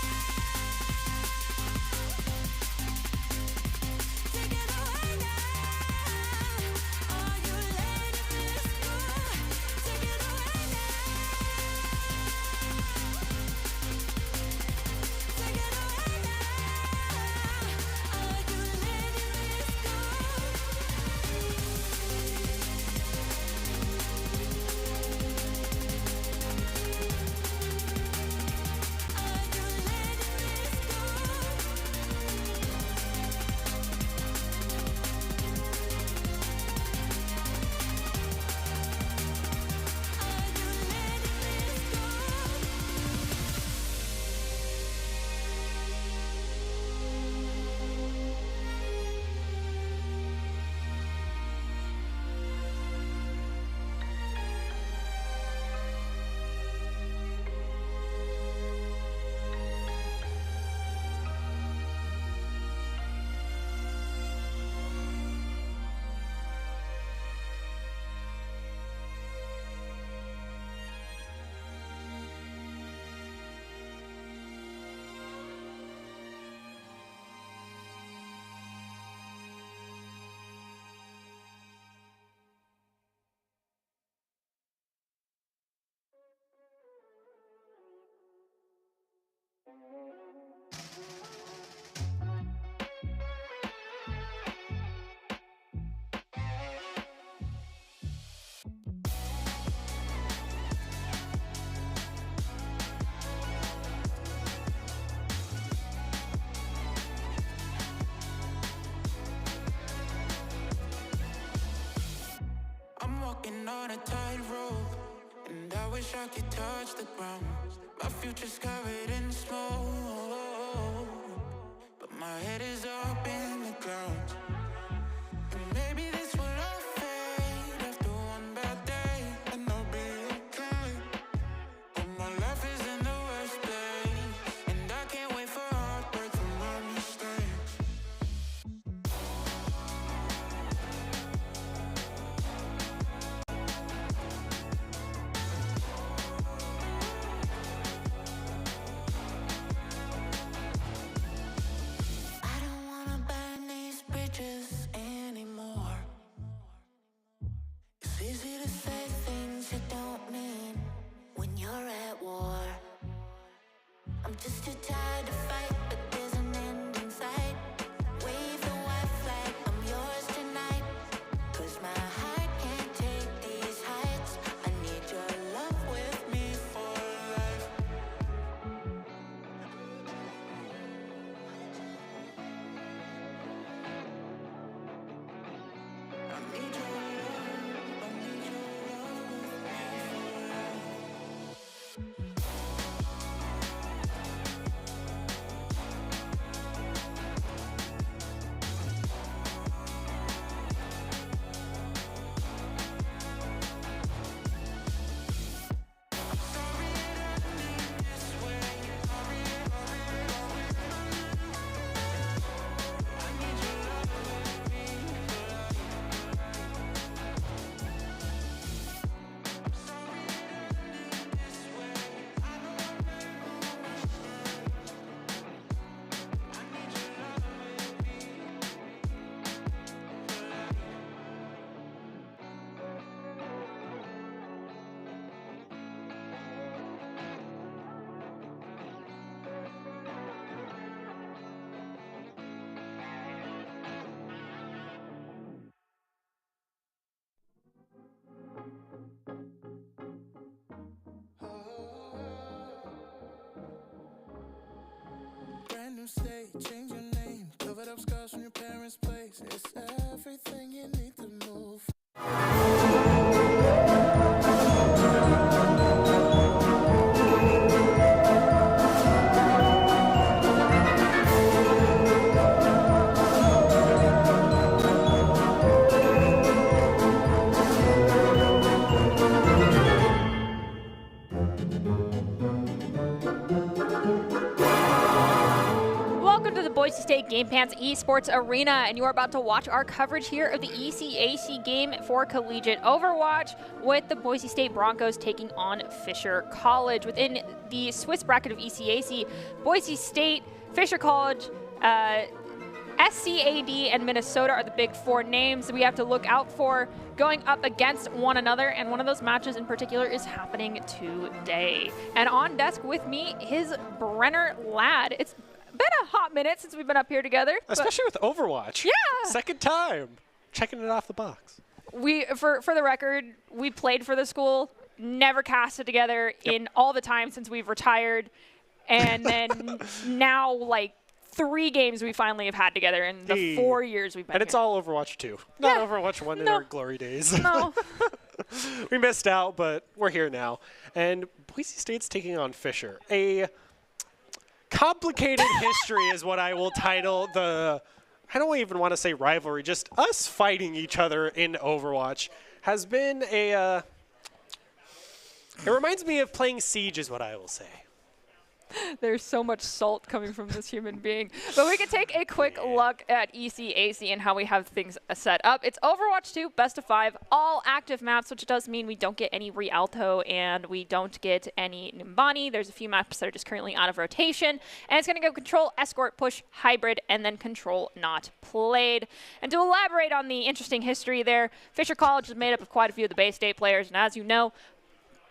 Take it away now. Are you letting this go? Take it away now. Take it away now. Are you letting this go? Are you letting this go? Are you letting this go? I'm walking on a tightrope, and I wish I could touch the ground. My future's covered in smoke, but my head is up in the clouds. And maybe this will all fade after one bad day, and I'll be okay. But my life is in the worst place, and I can't wait for heartbreak from my mistakes. I don't wanna burn these bridges anymore. It's easy to say things you don't mean when you're at war. I'm just too tired to fight, but there's an end in sight. Wave the white flag, I'm yours tonight. 'Cause my heart can't take these heights. I need your love with me for life. I need your love, I need your love with me for life. Sorry it ended this way. Sorry, I need your love with me for life. I'm sorry it ended this way. I know I made all mistakes. I need your love with me for life. Brand new state, change your name. Covered up scars from your parents' place. It's everything you need to move State Game Pants Esports Arena, and you are about to watch our coverage here of the ECAC game for Collegiate Overwatch with the Boise State Broncos taking on Fisher College. Within the Swiss bracket of ECAC, Boise State, Fisher College, SCAD, and Minnesota are the big four names that we have to look out for going up against one another, and one of those matches in particular is happening today. And on desk with me is Brenner Ladd. It's been a hot minute since we've been up here together. Especially with Overwatch. Yeah. Second time. Checking it off the box. For the record, we played for the school, never casted together in all the time since we've retired. And then now, like, 3 games we finally have had together in the 4 years we've been And it's here. all Overwatch 2. Not Yeah. Overwatch 1 in No. our glory days. No. We missed out, but we're here now. And Boise State's taking on Fisher. A complicated history is what I will title the, I don't even want to say rivalry, just us fighting each other in Overwatch has been a, it reminds me of playing Siege is what I will say. There's so much salt coming from this human being. But we can take a quick look at ECAC and how we have things set up. It's Overwatch 2, best of 5, all active maps, which does mean we don't get any Rialto and we don't get any Nimbani. There's a few maps that are just currently out of rotation. And it's going to go Control, Escort, Push, Hybrid, and then Control Not Played. And to elaborate on the interesting history there, Fisher College is made up of quite a few of the Bay State players. And as you know,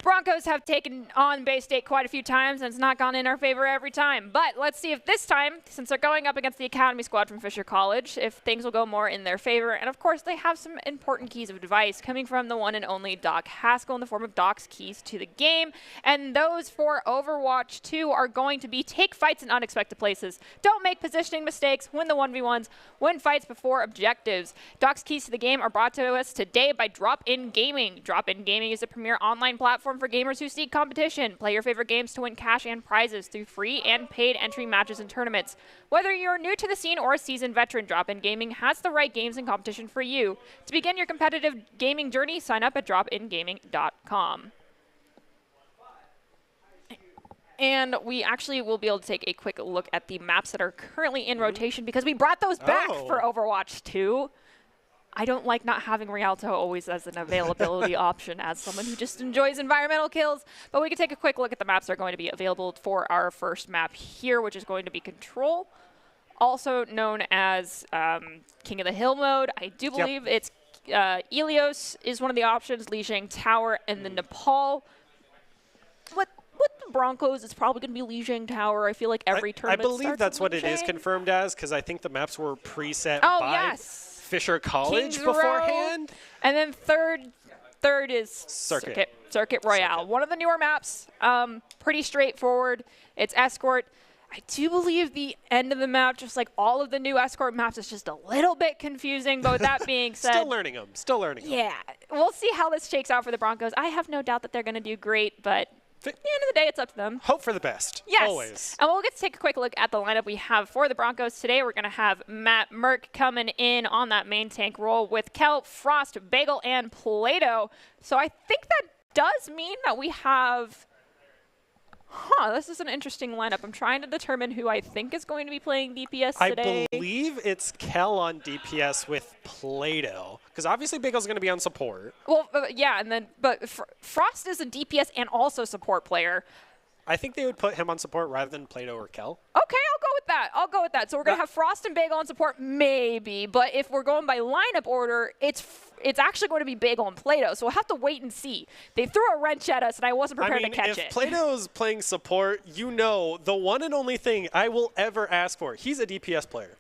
Broncos have taken on Bay State quite a few times, and it's not gone in our favor every time. But let's see if this time, since they're going up against the Academy squad from Fisher College, if things will go more in their favor. And of course, they have some important keys of advice coming from the one and only Doc Haskell in the form of Doc's keys to the game. And those for Overwatch 2 are going to be take fights in unexpected places, don't make positioning mistakes, win the 1v1s, win fights before objectives. Doc's keys to the game are brought to us today by Drop In Gaming. Drop In Gaming is a premier online platform for gamers who seek competition. Play your favorite games to win cash and prizes through free and paid entry matches and tournaments. Whether you're new to the scene or a seasoned veteran, Drop In Gaming has the right games and competition for you. To begin your competitive gaming journey, sign up at dropingaming.com. And we actually will be able to take a quick look at the maps that are currently in rotation because we brought those back for Overwatch 2. I don't like not having Rialto always as an availability option as someone who just enjoys environmental kills. But we can take a quick look at the maps that are going to be available for our first map here, which is going to be Control, also known as King of the Hill mode. I do believe it's Ilios is one of the options, Lijiang Tower, and the Nepal. With the Broncos, it's probably going to be Lijiang Tower. I feel like every tournament I believe starts that's with what it is Lijiang. confirmed as, because I think the maps were preset Oh, by yes. Fisher College Kings Row. beforehand. And then third is Circuit Royale. Circuit. One of the newer maps, pretty straightforward. It's Escort. I do believe the end of the map, just like all of the new Escort maps, is just a little bit confusing. But with that being said, Still learning them. Yeah, we'll see how this shakes out for the Broncos. I have no doubt that they're going to do great, but at the end of the day, it's up to them. Hope for the best. Yes. Always. And we'll get to take a quick look at the lineup we have for the Broncos today. We're going to have Matt Merck coming in on that main tank role with Kelp, Frost, Bagel, and Plato. So I think that does mean that we have... this is an interesting lineup. I'm trying to determine who I think is going to be playing DPS today. I believe it's Kel on DPS with Plato, because obviously Bagel's going to be on support. Well, yeah, and then Frost is a DPS and also support player. I think they would put him on support rather than Plato or Kel. Okay, I'll go with that. So we're going to have Frost and Bagel on support, maybe. But if we're going by lineup order, it's actually going to be Bagel and Plato. So we'll have to wait and see. They threw a wrench at us, and I wasn't prepared to catch it. If Plato's playing support, you know the one and only thing I will ever ask for, he's a DPS player.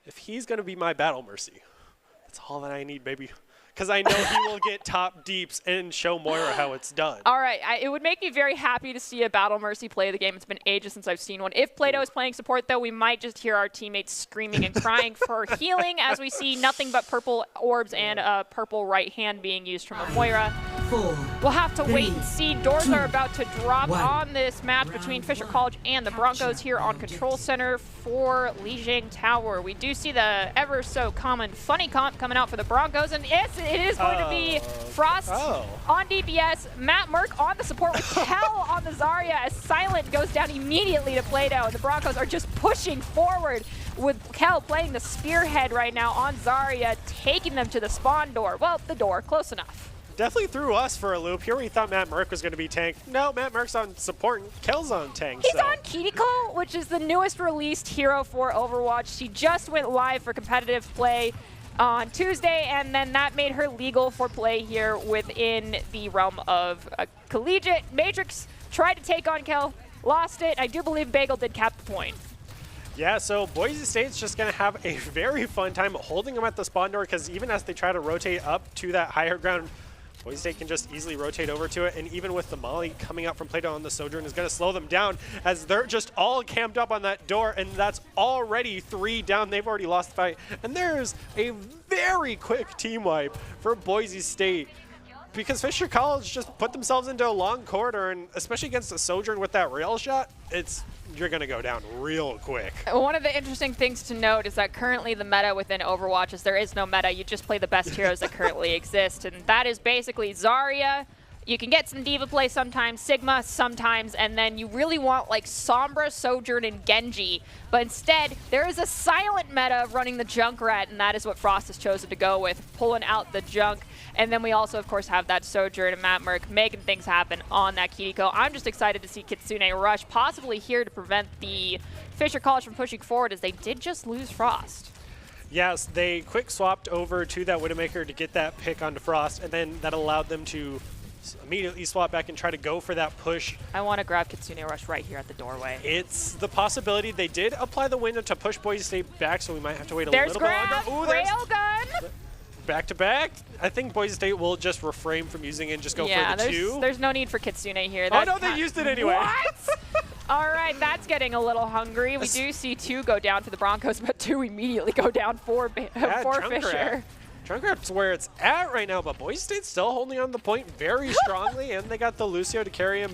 If he's going to be my Battle Mercy, that's all that I need, baby. Because I know he will get top deeps and show Moira how it's done. All right, it would make me very happy to see a Battle Mercy play the game. It's been ages since I've seen one. If Plato is playing support, though, we might just hear our teammates screaming and crying for healing as we see nothing but purple orbs and a purple right hand being used from a Moira. We'll have to wait and see. Doors are about to drop on this match between Fisher College and the Broncos here on Control Center for Lijiang Tower. We do see the ever so common funny comp coming out for the Broncos, and yes, it is going to be Frost on DPS, Matt Merck on the support with Kel on the Zarya as Silent goes down immediately to Plato, and the Broncos are just pushing forward with Kel playing the spearhead right now on Zarya, taking them to the spawn door. Well, the door, close enough. Definitely threw us for a loop. Here we thought Matt Merck was going to be tank. No, Matt Merck's on support and Kel's on tank. He's so. on Kiriko, which is the newest released hero for Overwatch. She just went live for competitive play on Tuesday, and then that made her legal for play here within the realm of collegiate. Matrix tried to take on Kel, lost it. I do believe Bagel did cap the point. Yeah, so Boise State's just going to have a very fun time holding them at the spawn door, because even as they try to rotate up to that higher ground, Boise State can just easily rotate over to it, and even with the Molly coming out from Plato on the Sojourn is going to slow them down as they're just all camped up on that door, and that's already 3 down. They've already lost the fight, and there's a very quick team wipe for Boise State because Fisher College just put themselves into a long corridor, and especially against the Sojourn with that rail shot, you're going to go down real quick. One of the interesting things to note is that currently the meta within Overwatch is there is no meta. You just play the best heroes that currently exist, and that is basically Zarya. You can get some Diva play sometimes, Sigma sometimes, and then you really want like Sombra, Sojourn, and Genji. But instead, there is a silent meta of running the Junkrat, and that is what Frost has chosen to go with, pulling out the Junk. And then we also, of course, have that Sojourn and Matt Merck making things happen on that Kiriko. I'm just excited to see Kitsune rush, possibly here to prevent the Fisher College from pushing forward, as they did just lose Frost. Yes, they quick swapped over to that Widowmaker to get that pick onto Frost, and then that allowed them to immediately swap back and try to go for that push. I want to grab Kitsune Rush right here at the doorway. It's the possibility. They did apply the window to push Boise State back, so we might have to wait a little bit longer. Ooh, there's Railgun! back to back. I think Boise State will just refrain from using it and just go for the 2. There's no need for Kitsune here. Oh no, they used it anyway. What? All right, that's getting a little hungry. We do see 2 go down for the Broncos, but 2 immediately go down for Fisher. Junkrat's where it's at right now, but Boise State's still holding on the point very strongly, and they got the Lucio to carry him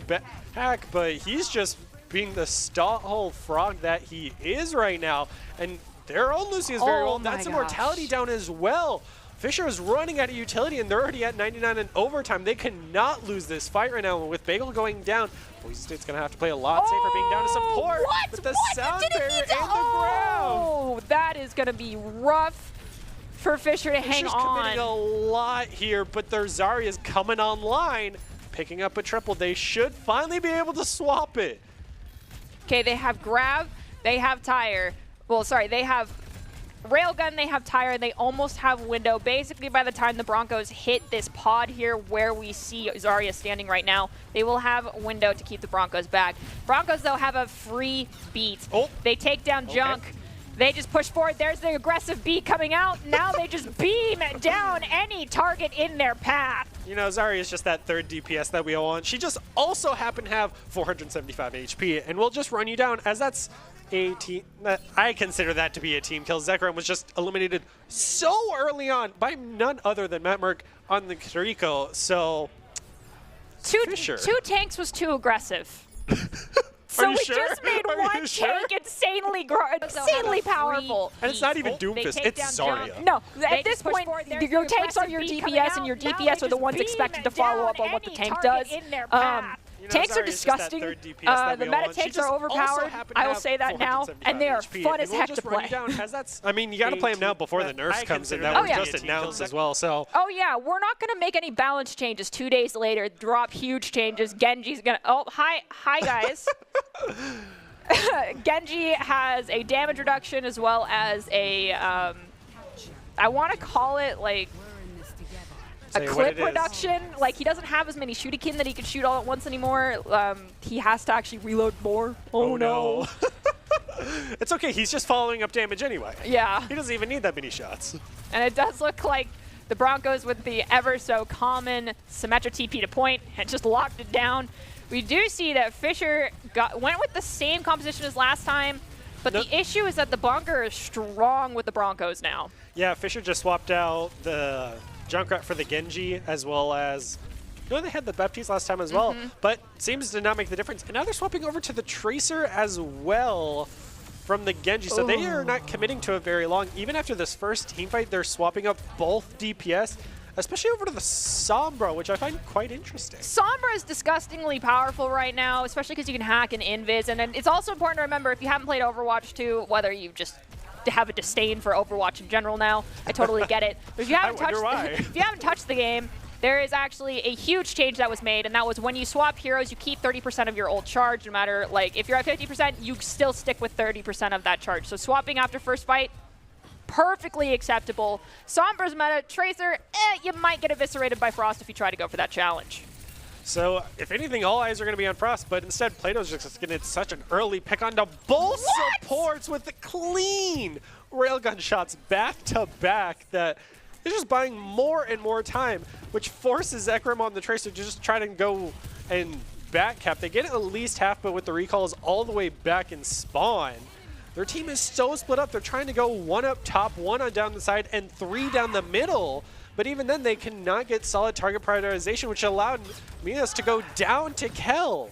back, but he's just being the stall frog that he is right now, and their own Lucio is very old. That's Immortality down as well. Fisher is running out of utility, and they're already at 99 in overtime. They cannot lose this fight right now. With Bagel going down, Boise State's going to have to play a lot safer being down to support. With the sound barrier in the ground. Oh, that is going to be rough for Fisher to hang on. Fisher's committing a lot here, but their Zarya is coming online, picking up a triple. They should finally be able to swap it. Okay, they have Grab, they have Tire. Well, sorry, they have Railgun, they have Tire, and they almost have Window. Basically, by the time the Broncos hit this pod here where we see Zarya standing right now, they will have Window to keep the Broncos back. Broncos, though, have a free beat. Oh. They take down Junk. They just push forward. There's the aggressive beat coming out. Now they just beam down any target in their path. You know, Zarya is just that third DPS that we all want. She just also happened to have 475 HP, and we'll just run you down, as that's a team. I consider that to be a team kill. Zekrom was just eliminated so early on by none other than Matt Merck on the Kiriko, so Two tanks was too aggressive. So we just made one tank insanely powerful. And it's not even Doomfist, it's Zarya. No, at this point, your tanks are your DPS, and your DPS are the ones expected to follow up on what the tank does. Tanks are disgusting. The meta tanks are overpowered. I will say that now, and they are fun as heck to play. I mean, you got to play them now before the nerfs comes in. That was just announced as well. So. Oh yeah, we're not going to make any balance changes 2 days later. Drop huge changes. Genji's gonna. Oh, hi guys. Genji has a damage reduction as well as a. I want to call it like a clip reduction. Like, he doesn't have as many shuriken that he can shoot all at once anymore. He has to actually reload more. Oh no. It's okay, he's just following up damage anyway. Yeah. He doesn't even need that many shots. And it does look like the Broncos, with the ever so common Symmetra TP to point, and just locked it down. We do see that Fisher went with the same composition as last time, but the issue is that the bunker is strong with the Broncos now. Yeah, Fisher just swapped out the Junkrat for the Genji, as well as, they had the Baptiste last time as well, but seems to not make the difference. And now they're swapping over to the Tracer as well from the Genji, so they are not committing to it very long. Even after this first team fight, they're swapping up both DPS, especially over to the Sombra, which I find quite interesting. Sombra is disgustingly powerful right now, especially because you can hack and invis, and then it's also important to remember, if you haven't played Overwatch 2, whether you've just have a disdain for Overwatch in general now. I totally get it. But if you haven't wonder why. if you haven't touched the game, there is actually a huge change that was made, and that was when you swap heroes, you keep 30% of your ult charge. No matter, like, if you're at 50%, you still stick with 30% of that charge. So swapping after first fight, perfectly acceptable. Sombra's meta, Tracer, you might get eviscerated by Frost if you try to go for that challenge. So, if anything, all eyes are going to be on Frost, but instead, Plato's just getting such an early pick onto both supports with the clean railgun shots back-to-back that is just buying more and more time, which forces Ekram on the Tracer to just try to go and back cap. They get at least half, but with the recalls all the way back in spawn, their team is so split up. They're trying to go 1 up top, 1 on down the side, and 3 down the middle. But even then, they cannot get solid target prioritization, which allowed Minas to go down to Kel.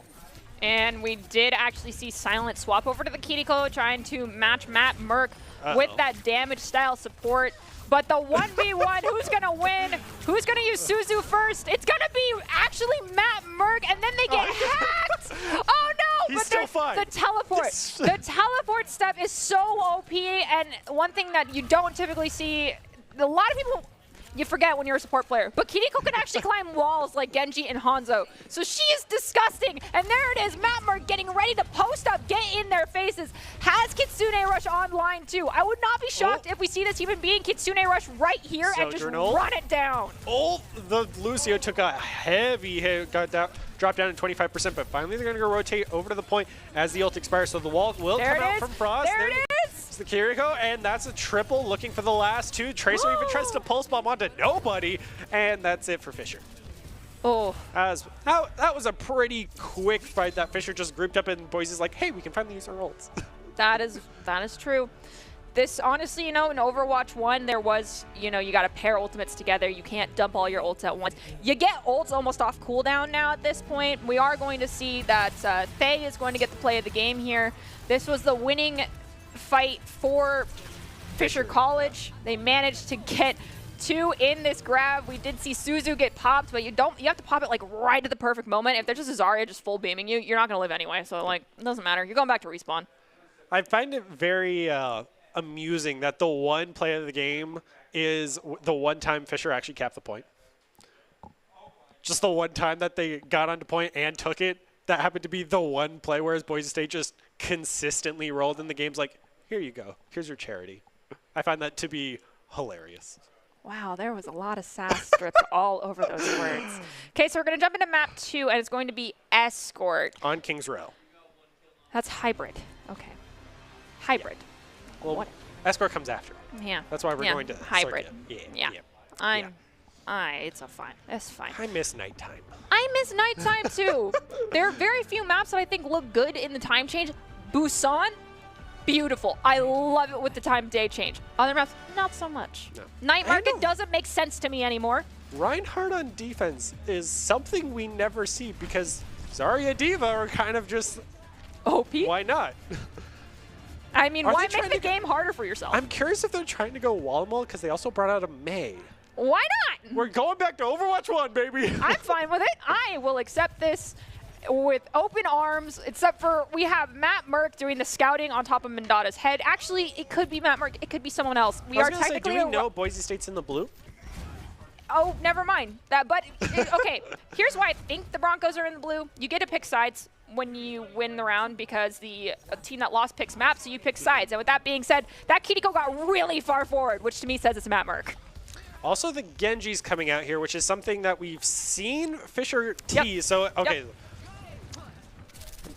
And we did actually see Silent swap over to the Kiriko, trying to match Matt Merck with that damage style support. But the 1v1, who's going to win? Who's going to use Suzu first? It's going to be actually Matt Merck, and then they get hacked! Oh no! He's still fine. The teleport. The teleport step is so OP, and one thing that you don't typically see, a lot of people, you forget when you're a support player, but Kiriko can actually climb walls like Genji and Hanzo. So she is disgusting, and there it is, Matt Merck getting ready to post up, get in their faces. Has Kitsune Rush online too. I would not be shocked if we see this human being Kitsune Rush right here and just run it down. Oh, the Lucio took a heavy hit, got down, dropped down to 25%, but finally they're going to go rotate over to the point as the ult expires, so the wall will come out from Frost. There it is! The Kiriko, and that's a triple looking for the last 2. Tracer even tries to pulse bomb onto nobody, and that's it for Fisher. Oh. That was a pretty quick fight that Fisher just grouped up, and Boise's like, hey, we can finally use our ults. That is true. This, honestly, you know, in Overwatch 1, there was, you know, you got to pair ultimates together. You can't dump all your ults at once. You get ults almost off cooldown now at this point. We are going to see that Faye is going to get the play of the game here. This was the winning fight for Fisher College. They managed to get 2 in this grab. We did see Suzu get popped, but you have to pop it like right at the perfect moment. If there's just a Zarya just full beaming you, you're not going to live anyway. So like, it doesn't matter. You're going back to respawn. I find it very amusing that the one play of the game is the one time Fisher actually capped the point. Just the one time that they got onto point and took it, that happened to be the one play, whereas Boise State just consistently rolled in the games like, here you go, here's your charity. I find that to be hilarious. Wow, there was a lot of sass stripped all over those words. Okay, so we're going to jump into map 2, and it's going to be Escort. On King's Row. That's hybrid. Okay. Hybrid. Yeah. Well, Escort comes after. Yeah. That's why we're going to hybrid. Circuit. Yeah. It's fine. It's fine. I miss nighttime. I miss nighttime too. There are very few maps that I think look good in the time change. Busan, beautiful. I love it with the time day change. Other maps, not so much. No. Night Market doesn't make sense to me anymore. Reinhardt on defense is something we never see because Zarya Diva are kind of just OP? Why not? I mean, why make the game harder for yourself? I'm curious if they're trying to go wall-to-wall because they also brought out a Mei. Why not? We're going back to Overwatch 1, baby. I'm fine with it. I will accept this with open arms, except for we have Matt Merck doing the scouting on top of Mendata's head. Actually, it could be Matt Merck. It could be someone else. I was going to say, do we know Boise State's in the blue? Oh, never mind. Okay, here's why I think the Broncos are in the blue. You get to pick sides when you win the round because the team that lost picks maps, so you pick sides. And with that being said, that Kiriko got really far forward, which to me says it's Matt Merck. Also, the Genji's coming out here, which is something that we've seen Fisher tease. Yep. So, okay. Yep.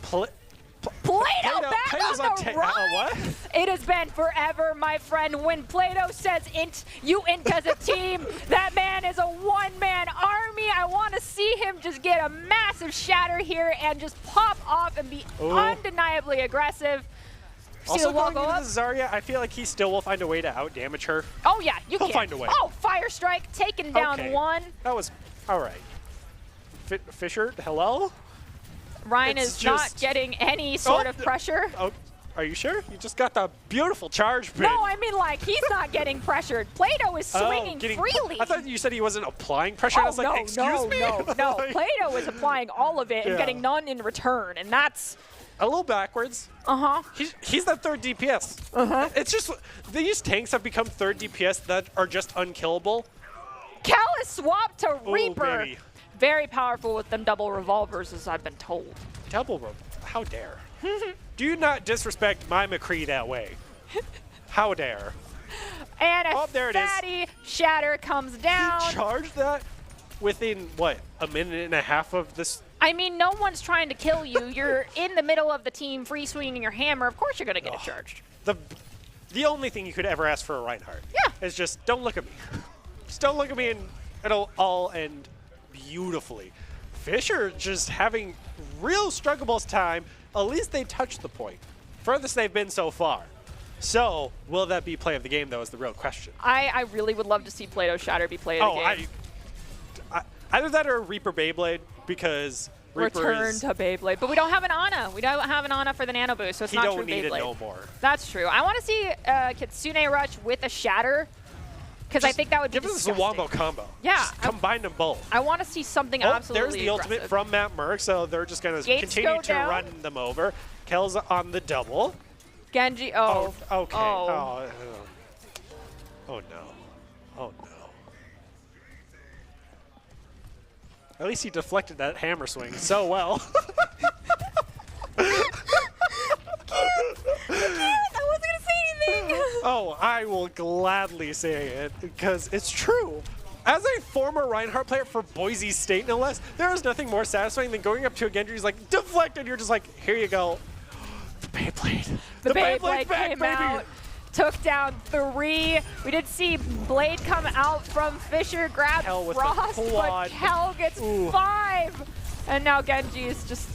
Plato back on the run! What? It has been forever, my friend. When Plato says int, you int as a team. That man is a one-man army. I want to see him just get a massive shatter here and just pop off and be undeniably aggressive. Also going into the Zarya, I feel like he still will find a way to outdamage her. Oh yeah, He'll find a way. Oh, Fire Strike, taking down one. That was, all right. Fisher, hello? Ryan is not getting any sort of pressure. Oh, are you sure? You just got the beautiful charge pin. No, I mean like he's not getting pressured. Plato is swinging freely. I thought you said he wasn't applying pressure. I was like, excuse me? No. Plato is applying all of it and getting none in return, and that's a little backwards. Uh-huh. He's that third DPS. Uh-huh. It's just these tanks have become third DPS that are just unkillable. Cal is swapped to Ooh, Reaper. baby. Very powerful with them double revolvers, as I've been told. Double rope. How dare? Do you not disrespect my McCree that way? How dare? And a Oh, there it is. fatty shatter comes down. He charged that within, what, a minute and a half of this? I mean, no one's trying to kill you. You're in the middle of the team free swinging your hammer. Of course you're going to get it charged. The only thing you could ever ask for a Reinhardt is just don't look at me. Just don't look at me and it'll all end beautifully. Fisher just having real struggles time. At least they touched the point. Furthest they've been so far. So, will that be play of the game, though, is the real question. I really would love to see Play-Doh Shatter be play of the game. Either that or Reaper Beyblade, because Reaper Return is... to Beyblade. But we don't have an Ana. We don't have an Ana for the Nano Boost, so it's He not don't true need Beyblade. it no more. That's true. I want to see Kitsune Rush with a Shatter, because I think that would be Give us a disgusting. wombo combo. Yeah. Just combine them both. I want to see something Oh, absolutely there's the ultimate aggressive. from Matt Merck, so they're just going to Gates continue go to down. run them over. Kel's on the double. Genji, Okay. Oh. Oh, no. Oh, no. At least he deflected that hammer swing so well. I wasn't going to say anything. Oh, I will gladly say it because it's true. As a former Reinhardt player for Boise State, no less, there is nothing more satisfying than going up to a Genji who's like, deflected. You're just like, here you go. The Beyblade. The Beyblade's Beyblade back, came baby. out, took down 3. We did see Blade come out from Fisher, grab Kel with the Frost, but quad. Kel gets Ooh. 5. And now Genji is just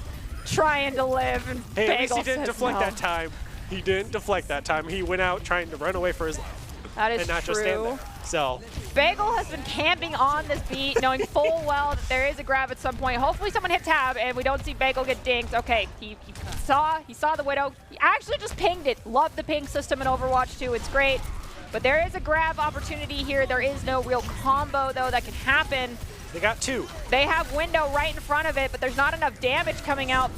trying to live. And Hey, at least Bagel he didn't says deflect no. that time. He didn't deflect that time. He went out trying to run away for his life That is and not true. just stand there. So, Bagel has been camping on this beat, knowing full well that there is a grab at some point. Hopefully someone hit tab and we don't see Bagel get dinked. Okay, he saw the Widow. He actually just pinged it. Love the ping system in Overwatch 2. It's great. But there is a grab opportunity here. There is no real combo, though, that can happen. they got 2. They have Window right in front of it, but there's not enough damage coming out.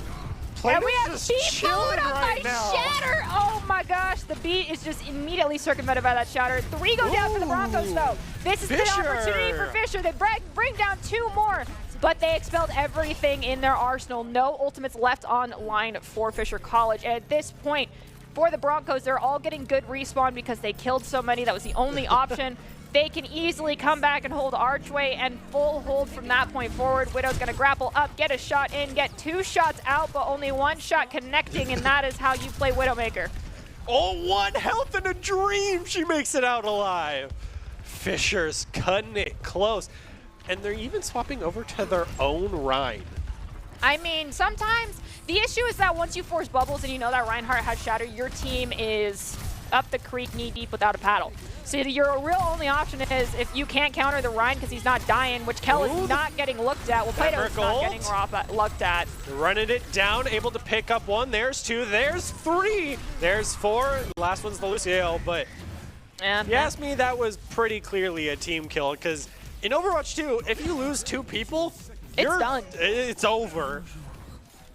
And we have just beat chilling followed up right by now. Shatter. Oh my gosh, the beat is just immediately circumvented by that Shatter. 3 go down for the Broncos though. This is the Fisher. opportunity for Fisher. They bring down 2 more, but they expelled everything in their arsenal. No ultimates left on line for Fisher College. And at this point, for the Broncos, they're all getting good respawn because they killed so many. That was the only option. They can easily come back and hold Archway and full hold from that point forward. Widow's going to grapple up, get a shot in, get 2 shots out, but only 1 shot connecting, and that is how you play Widowmaker. Oh, 1 health in a dream. She makes it out alive. Fisher's cutting it close. And they're even swapping over to their own Rhine. I mean, sometimes the issue is that once you force bubbles and you know that Reinhardt has Shatter, your team is up the creek knee-deep without a paddle. So your real only option is if you can't counter the Rhine because he's not dying, which Kel is not getting looked at. Well, Plato's not getting looked at. Running it down, able to pick up 1. There's 2. There's 3. There's 4. The last one's the Lucio, but And if you ask me, that was pretty clearly a team kill because in Overwatch 2, if you lose 2 people, It's done. It's over.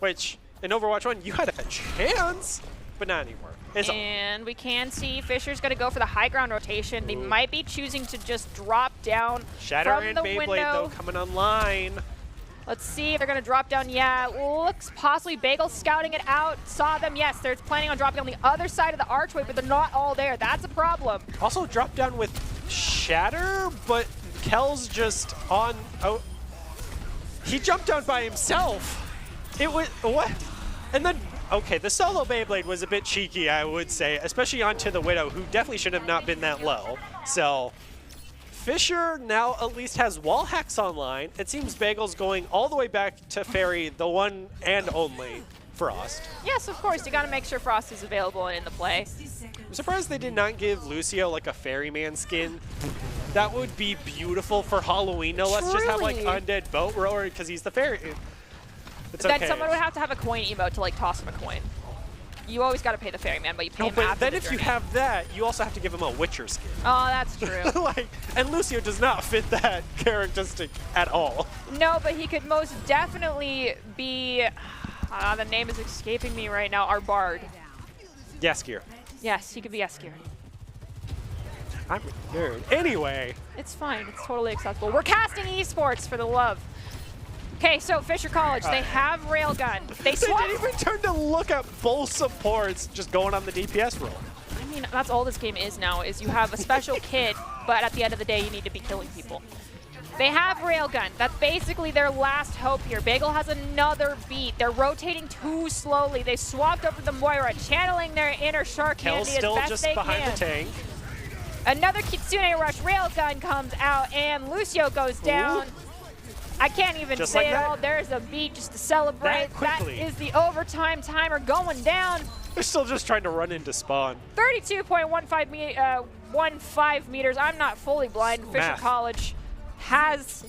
Which, in Overwatch 1, you had a chance, but not anymore. And we can see Fisher's going to go for the high ground rotation. They might be choosing to just drop down Shatter from and the Beyblade, window. though, coming online. Let's see if they're going to drop down. Yeah, looks possibly Bagel scouting it out. Saw them. Yes, they're planning on dropping on the other side of the archway, but they're not all there. That's a problem. Also dropped down with Shatter, but Kel's just on... Oh, he jumped down by himself. It was... What? And then... Okay, the solo Beyblade was a bit cheeky, I would say, especially onto the Widow, who definitely should have not been that low. So, Fisher now at least has wall hacks online. It seems Bagel's going all the way back to Fairy, the one and only Frost. Yes, of course. You got to make sure Frost is available and in the play. I'm surprised they did not give Lucio like a Ferryman skin. That would be beautiful for Halloween. No, let's just have like Truly. undead boat rower because he's the fairy. It's Then okay. someone would have to have a coin emote to like toss him a coin. You always got to pay the ferryman, but you pay No, him but after then the if you journey. have that, you also have to give him a Witcher skin. Oh, that's true. Like, and Lucio does not fit that characteristic at all. No, but he could most definitely be The name is escaping me right now. Our Bard. Yaskier. Yes, he could be Eskier. I'm a nerd. Anyway. It's fine. It's totally acceptable. We're casting esports for the love. Okay, so Fisher College, they have Railgun. They didn't even turn to look at both supports just going on the DPS roll. I mean, that's all this game is now, is you have a special kid, but at the end of the day, you need to be killing people. They have Railgun. That's basically their last hope here. Bagel has another beat. They're rotating too slowly. They swapped over the Moira, channeling their inner Shark Candy as best they can. Still just behind the tank. Another Kitsune Rush. Railgun comes out, and Lucio goes down. Ooh. I can't even just say like it all. There's a beat just to celebrate. That is the overtime timer going down. They're still just trying to run into spawn. 32.15 meters. I'm not fully blind. Fisher College has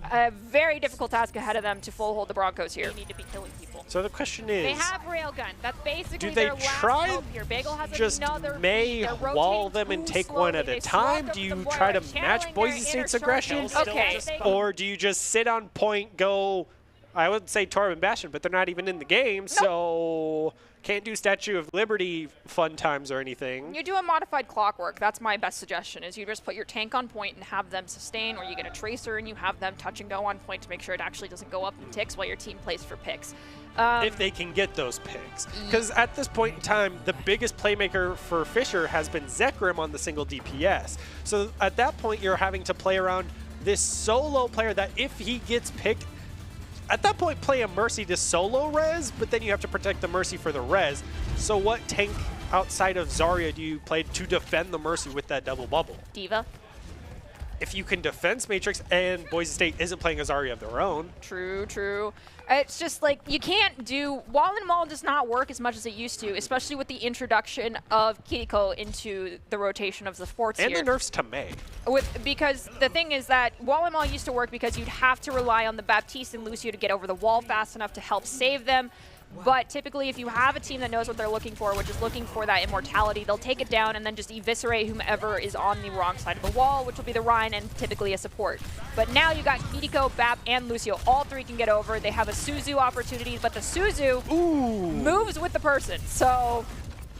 a very difficult task ahead of them to full hold the Broncos here. They need to be killing people. So the question is, they have Railgun. That's basically do they their last try hope here. Bagel has just another may wall them and take one at a time? Do you try to match Boise State's aggression? Okay. Or do you just sit on point, go, I would say Torben Bastion, but they're not even in the game, so can't do Statue of Liberty fun times or anything. You do a modified clockwork. That's my best suggestion, is you just put your tank on point and have them sustain, or you get a tracer and you have them touch and go on point to make sure it actually doesn't go up in ticks while your team plays for picks. If they can get those picks. Because at this point in time, the biggest playmaker for Fisher has been Zekrim on the single DPS. So at that point, you're having to play around this solo player that if he gets picked, at that point, play a Mercy to solo res, but then you have to protect the Mercy for the res. So what tank outside of Zarya do you play to defend the Mercy with that double bubble? Diva. If you can defense Matrix and Boise State isn't playing a Zarya of their own. True, true. It's just like you can't do Wall and Maul does not work as much as it used to, especially with the introduction of Kiriko into the rotation of the sports and here. the nerfs to Mei. Because the thing is that Wall and Maul used to work because you'd have to rely on the Baptiste and Lucio to get over the wall fast enough to help save them. But typically, if you have a team that knows what they're looking for, which is looking for that immortality, they'll take it down and then just eviscerate whomever is on the wrong side of the wall, which will be the Rhine and typically a support. But now you got Kiriko, Bap, and Lucio. All three can get over. They have a Suzu opportunity, but the Suzu moves with the person. So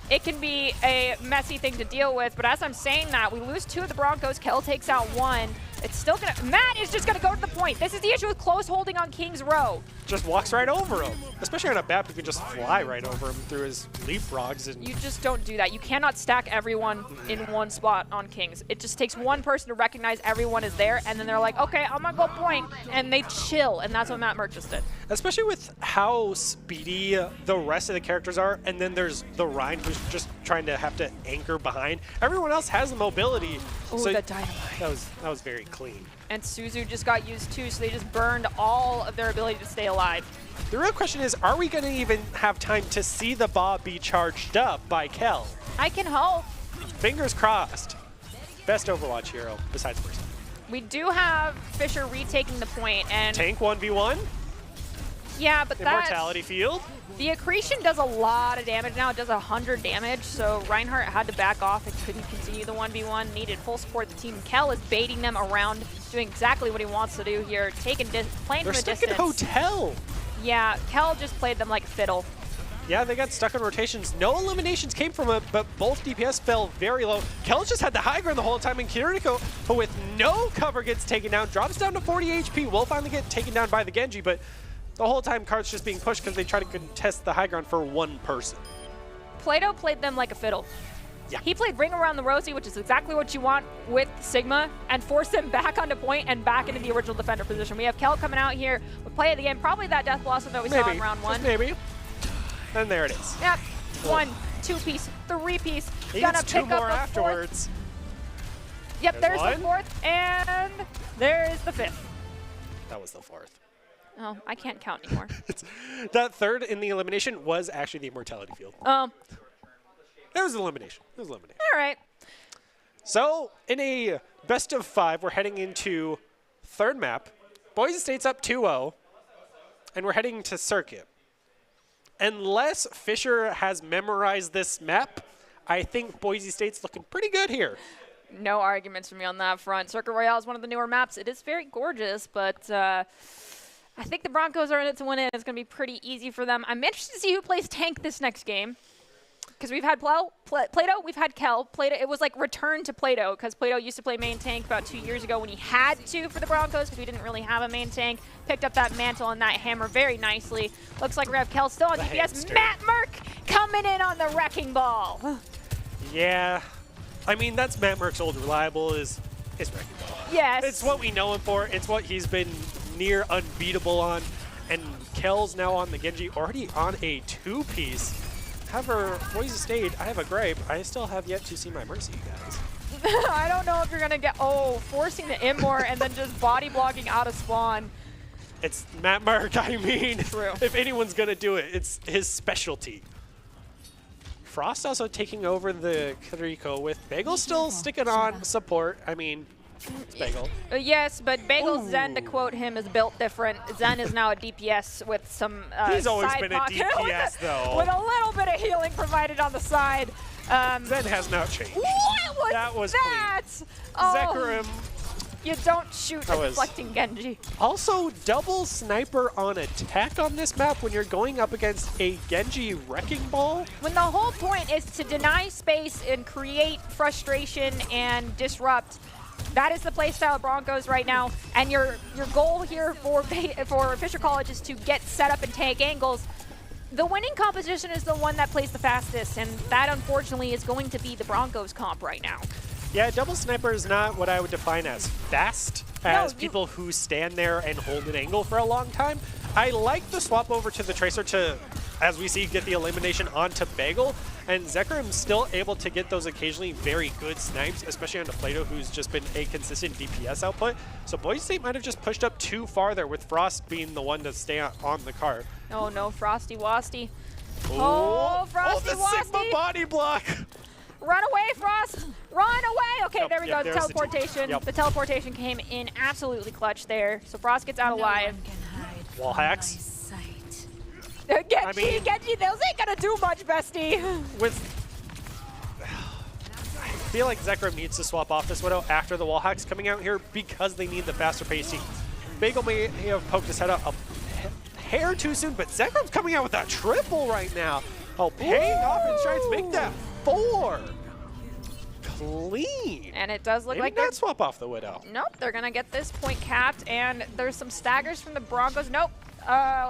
it can be a messy thing to deal with. But as I'm saying that, we lose 2 of the Broncos. Kel takes out 1. It's still gonna, Matt is just gonna go to the point. This is the issue with close holding on King's Row. Just walks right over him. Especially on a Bap, you can just fly right over him through his leapfrogs. And you just don't do that. You cannot stack everyone in one spot on Kings. It just takes one person to recognize everyone is there, and then they're like, okay, I'm gonna go point, and they chill, and that's what Matt Merck just did. Especially with how speedy the rest of the characters are, and then there's the Rhine who's just trying to have to anchor behind. Everyone else has the mobility. Oh, so the dynamite. That was very clean. And Suzu just got used too, so they just burned all of their ability to stay alive. The real question is, are we going to even have time to see the Bob be charged up by Kel? I can hope. Fingers crossed. Best Overwatch hero besides Mercy. We do have Fisher retaking the point, and Tank 1v1? Yeah, but that's... Immortality field? The accretion does a lot of damage now. It does 100 damage, so Reinhardt had to back off and couldn't continue the 1v1. Needed full support. The team Kel is baiting them around, doing exactly what he wants to do here, playing from a distance. They're stuck in hotel. Yeah, Kel just played them like a fiddle. Yeah, they got stuck in rotations. No eliminations came from it, but both DPS fell very low. Kel just had the high ground the whole time, and Kiriko, with no cover, gets taken down, drops down to 40 HP, will finally get taken down by the Genji, but the whole time Kart's just being pushed because they try to contest the high ground for one person. Plato played them like a fiddle. Yeah. He played Ring Around the Rosie, which is exactly what you want with Sigma, and forced them back onto point and back into the original defender position. We have Kel coming out here with play of the game, probably that Death Blossom that we saw in round 1. Just maybe. And there it is. Yep. 1, 2-piece, 3-piece. He Gonna gets 2 pick up more a afterwards. 4th. Yep, there's one. the 4th, and there is the 5th. That was the 4th. Oh, I can't count anymore. That 3rd in the elimination was actually the immortality field. It was elimination. It was elimination. All right. So, in a best of 5, we're heading into 3rd map. Boise State's up 2-0, and we're heading to Circuit. Unless Fisher has memorized this map, I think Boise State's looking pretty good here. No arguments from me on that front. Circuit Royale is one of the newer maps. It is very gorgeous, but I think the Broncos are in it to win it. It's going to be pretty easy for them. I'm interested to see who plays tank this next game. Because we've had Plato, we've had Kel. Plato, it was like return to Plato, because Plato used to play main tank about 2 years ago when he had to for the Broncos, because we didn't really have a main tank. Picked up that mantle and that hammer very nicely. Looks like we have Kel still on DPS. Hamster. Matt Merck coming in on the wrecking ball. Yeah. I mean, that's Matt Merck's old reliable is his wrecking ball. Yes. It's what we know him for. It's what he's been near unbeatable on. And Kel's now on the Genji, already on a 2-piece. However, Boise State, I have a gripe. I still have yet to see my Mercy, guys. I don't know if you're going to get, forcing the Immor and then just body blocking out of spawn. It's Matt Merck, I mean. True. If anyone's going to do it, it's his specialty. Frost also taking over the Kiriko with Bagel still sticking on support. I mean, it's Bagel. Yes, but Bagel Zen, to quote him, is built different. Zen is now a DPS with some He's always side been a pocket DPS, though. With a little bit of healing provided on the side. Zen has not changed. What was That was that? clean. Oh, Zekrom. you don't shoot That a was- deflecting Genji. Also, double sniper on attack on this map when you're going up against a Genji wrecking ball. When the whole point is to deny space and create frustration and disrupt, that is the playstyle of Broncos right now. And your goal here for Fisher College is to get set up and take angles. The winning composition is the one that plays the fastest, and that unfortunately is going to be the Broncos comp right now. Yeah, double sniper is not what I would define as fast, as you- people who stand there and hold an angle for a long time. I like the swap over to the Tracer to, as we see, get the elimination onto Bagel, and Zekrum's still able to get those occasionally very good snipes, especially onto Plato, who's just been a consistent DPS output. So Boise State might have just pushed up too far there, with Frost being the one to stay on the cart. Oh no, Frosty Wasty. Oh, Frosty the Sigma Wasty. body block! Run away, Frost! Run away! Okay, Nope, there we yep, go. The there's the teleportation. Yep. The teleportation came in absolutely clutch there. So Frost gets out alive. Wall hacks. Genji, Genji, those ain't gonna do much, bestie. I feel like Zekrom needs to swap off this Widow after the wall hacks coming out here because they need the faster pacing. Bagel may have poked his head out a hair too soon, but Zekrom's coming out with that triple right now. Oh, paying off and trying to make that 4. Clean. And it does look Maybe like they're... not swap off the Widow. Nope, they're gonna get this point capped, and there's some staggers from the Broncos. Nope.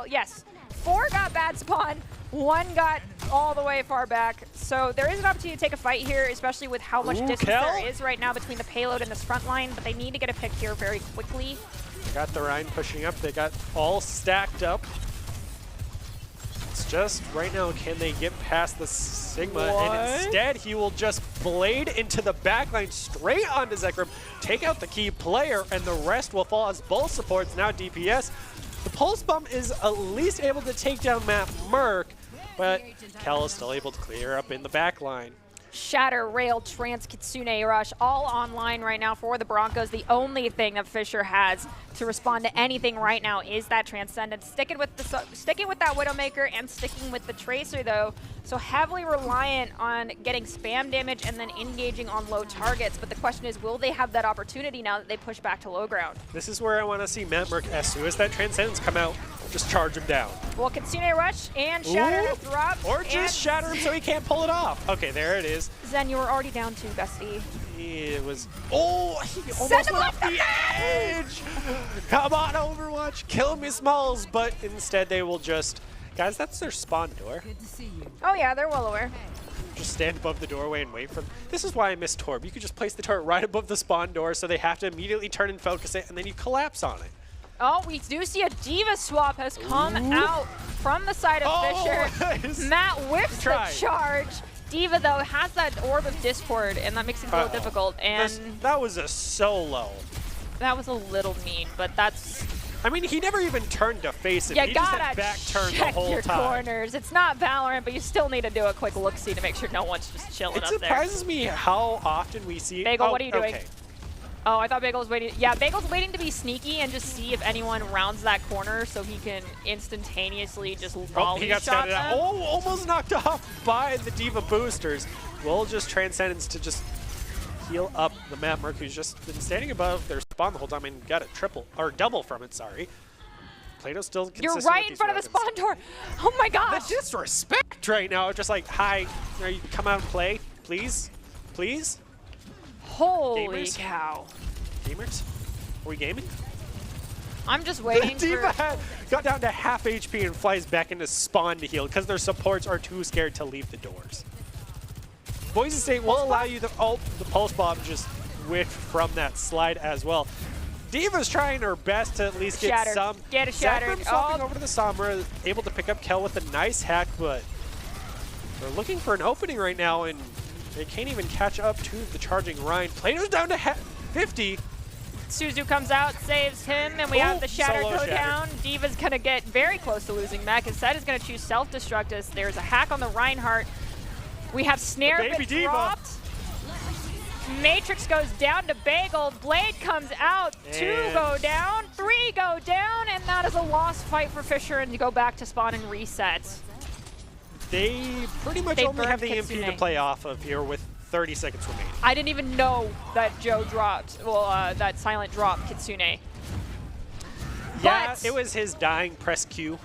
Yes. 4 got bad spawn, 1 got all the way far back. So there is an opportunity to take a fight here, especially with how much distance Kel. there is right now between the payload and this front line, but they need to get a pick here very quickly. They got the Rhine pushing up. They got all stacked up. It's just right now, can they get past the Sigma? What? And instead, he will just blade into the backline straight onto Zekrom, take out the key player, and the rest will fall as both supports now DPS. The Pulse Bomb is at least able to take down Matt Merck, but Kel is still able to clear up in the backline. Shatter, Rail, Trance, Kitsune Rush, all online right now for the Broncos. The only thing that Fisher has to respond to anything right now is that Transcendence. Sticking with that Widowmaker and sticking with the Tracer, though. So heavily reliant on getting spam damage and then engaging on low targets. But the question is, will they have that opportunity now that they push back to low ground? This is where I want to see Matt Merck, as soon as that Transcendence come out, just charge him down. Well, Kitsune Rush and Shatter to drop. Or just and shatter him so he can't pull it off. Okay, there it is. Zen, you were already down 2, bestie. It was. Oh, he almost Send him went off off the the edge. Come on, Overwatch, kill me, Smalls. But instead, they will just. Guys, that's their spawn door. Oh yeah, they're well aware. Just stand above the doorway and wait for them. This is why I miss Torb. You could just place the turret right above the spawn door, so they have to immediately turn and focus it, and then you collapse on it. Oh, we do see a Diva swap has come out from the side of Fisher. Nice. Matt whips the Try. charge. Diva, though, has that Orb of Discord, and that makes it a little difficult. And That was a solo. that was a little mean, but that's... I mean, he never even turned to face it. You He just had gotta back turned the check whole your time. corners. It's not Valorant, but you still need to do a quick look-see to make sure no one's just chilling It up there. surprises me how often we see. Bagel, oh, what are you doing? Okay. Oh, I thought Bagel was waiting. Yeah, Bagel's waiting to be sneaky and just see if anyone rounds that corner so he can instantaneously just Oh, volley he got shot scouted out. them. Oh, almost knocked off by the Diva boosters. Will just Transcendence to just heal up the Matt Merck, who's just been standing above their spawn the whole time and got a triple or double from it. Sorry. Plato's still consistent You're with right in these front of the dragons. spawn door. Oh my gosh. The disrespect right now. Just like, hi, are you come out and play, please? Please? Holy Gamers? cow. Gamers? Are we gaming? I'm just waiting Diva for... got down to half HP and flies back into spawn to heal because their supports are too scared to leave the doors. Boise State will allow you the pulse bomb just whiffed from that slide as well. Diva's trying her best to at least get Shattered. some. Get a shattered. Zakram swapping over to the Sombra, able to pick up Kel with a nice hack, but they're looking for an opening right now, and they can't even catch up to the charging Ryan. Plato's down to 50. Suzu comes out, saves him, and we have the Shattered solo go Shattered. down. Diva's going to get very close to losing mech. Instead, is going to choose self-destruct us. There's a hack on the Reinhardt. We have Snare Baby get Diva. dropped. Matrix goes down to Bagel. Blade comes out. 2 And- go down. 3 go down. And that is a lost fight for Fisher and to go back to spawn and reset. They pretty much They only have burned the EMP to Kitsune. play off of here with 30 seconds remaining. I didn't even know that Joe dropped, well, that silent drop Kitsune. Yeah, But- it was his dying press Q.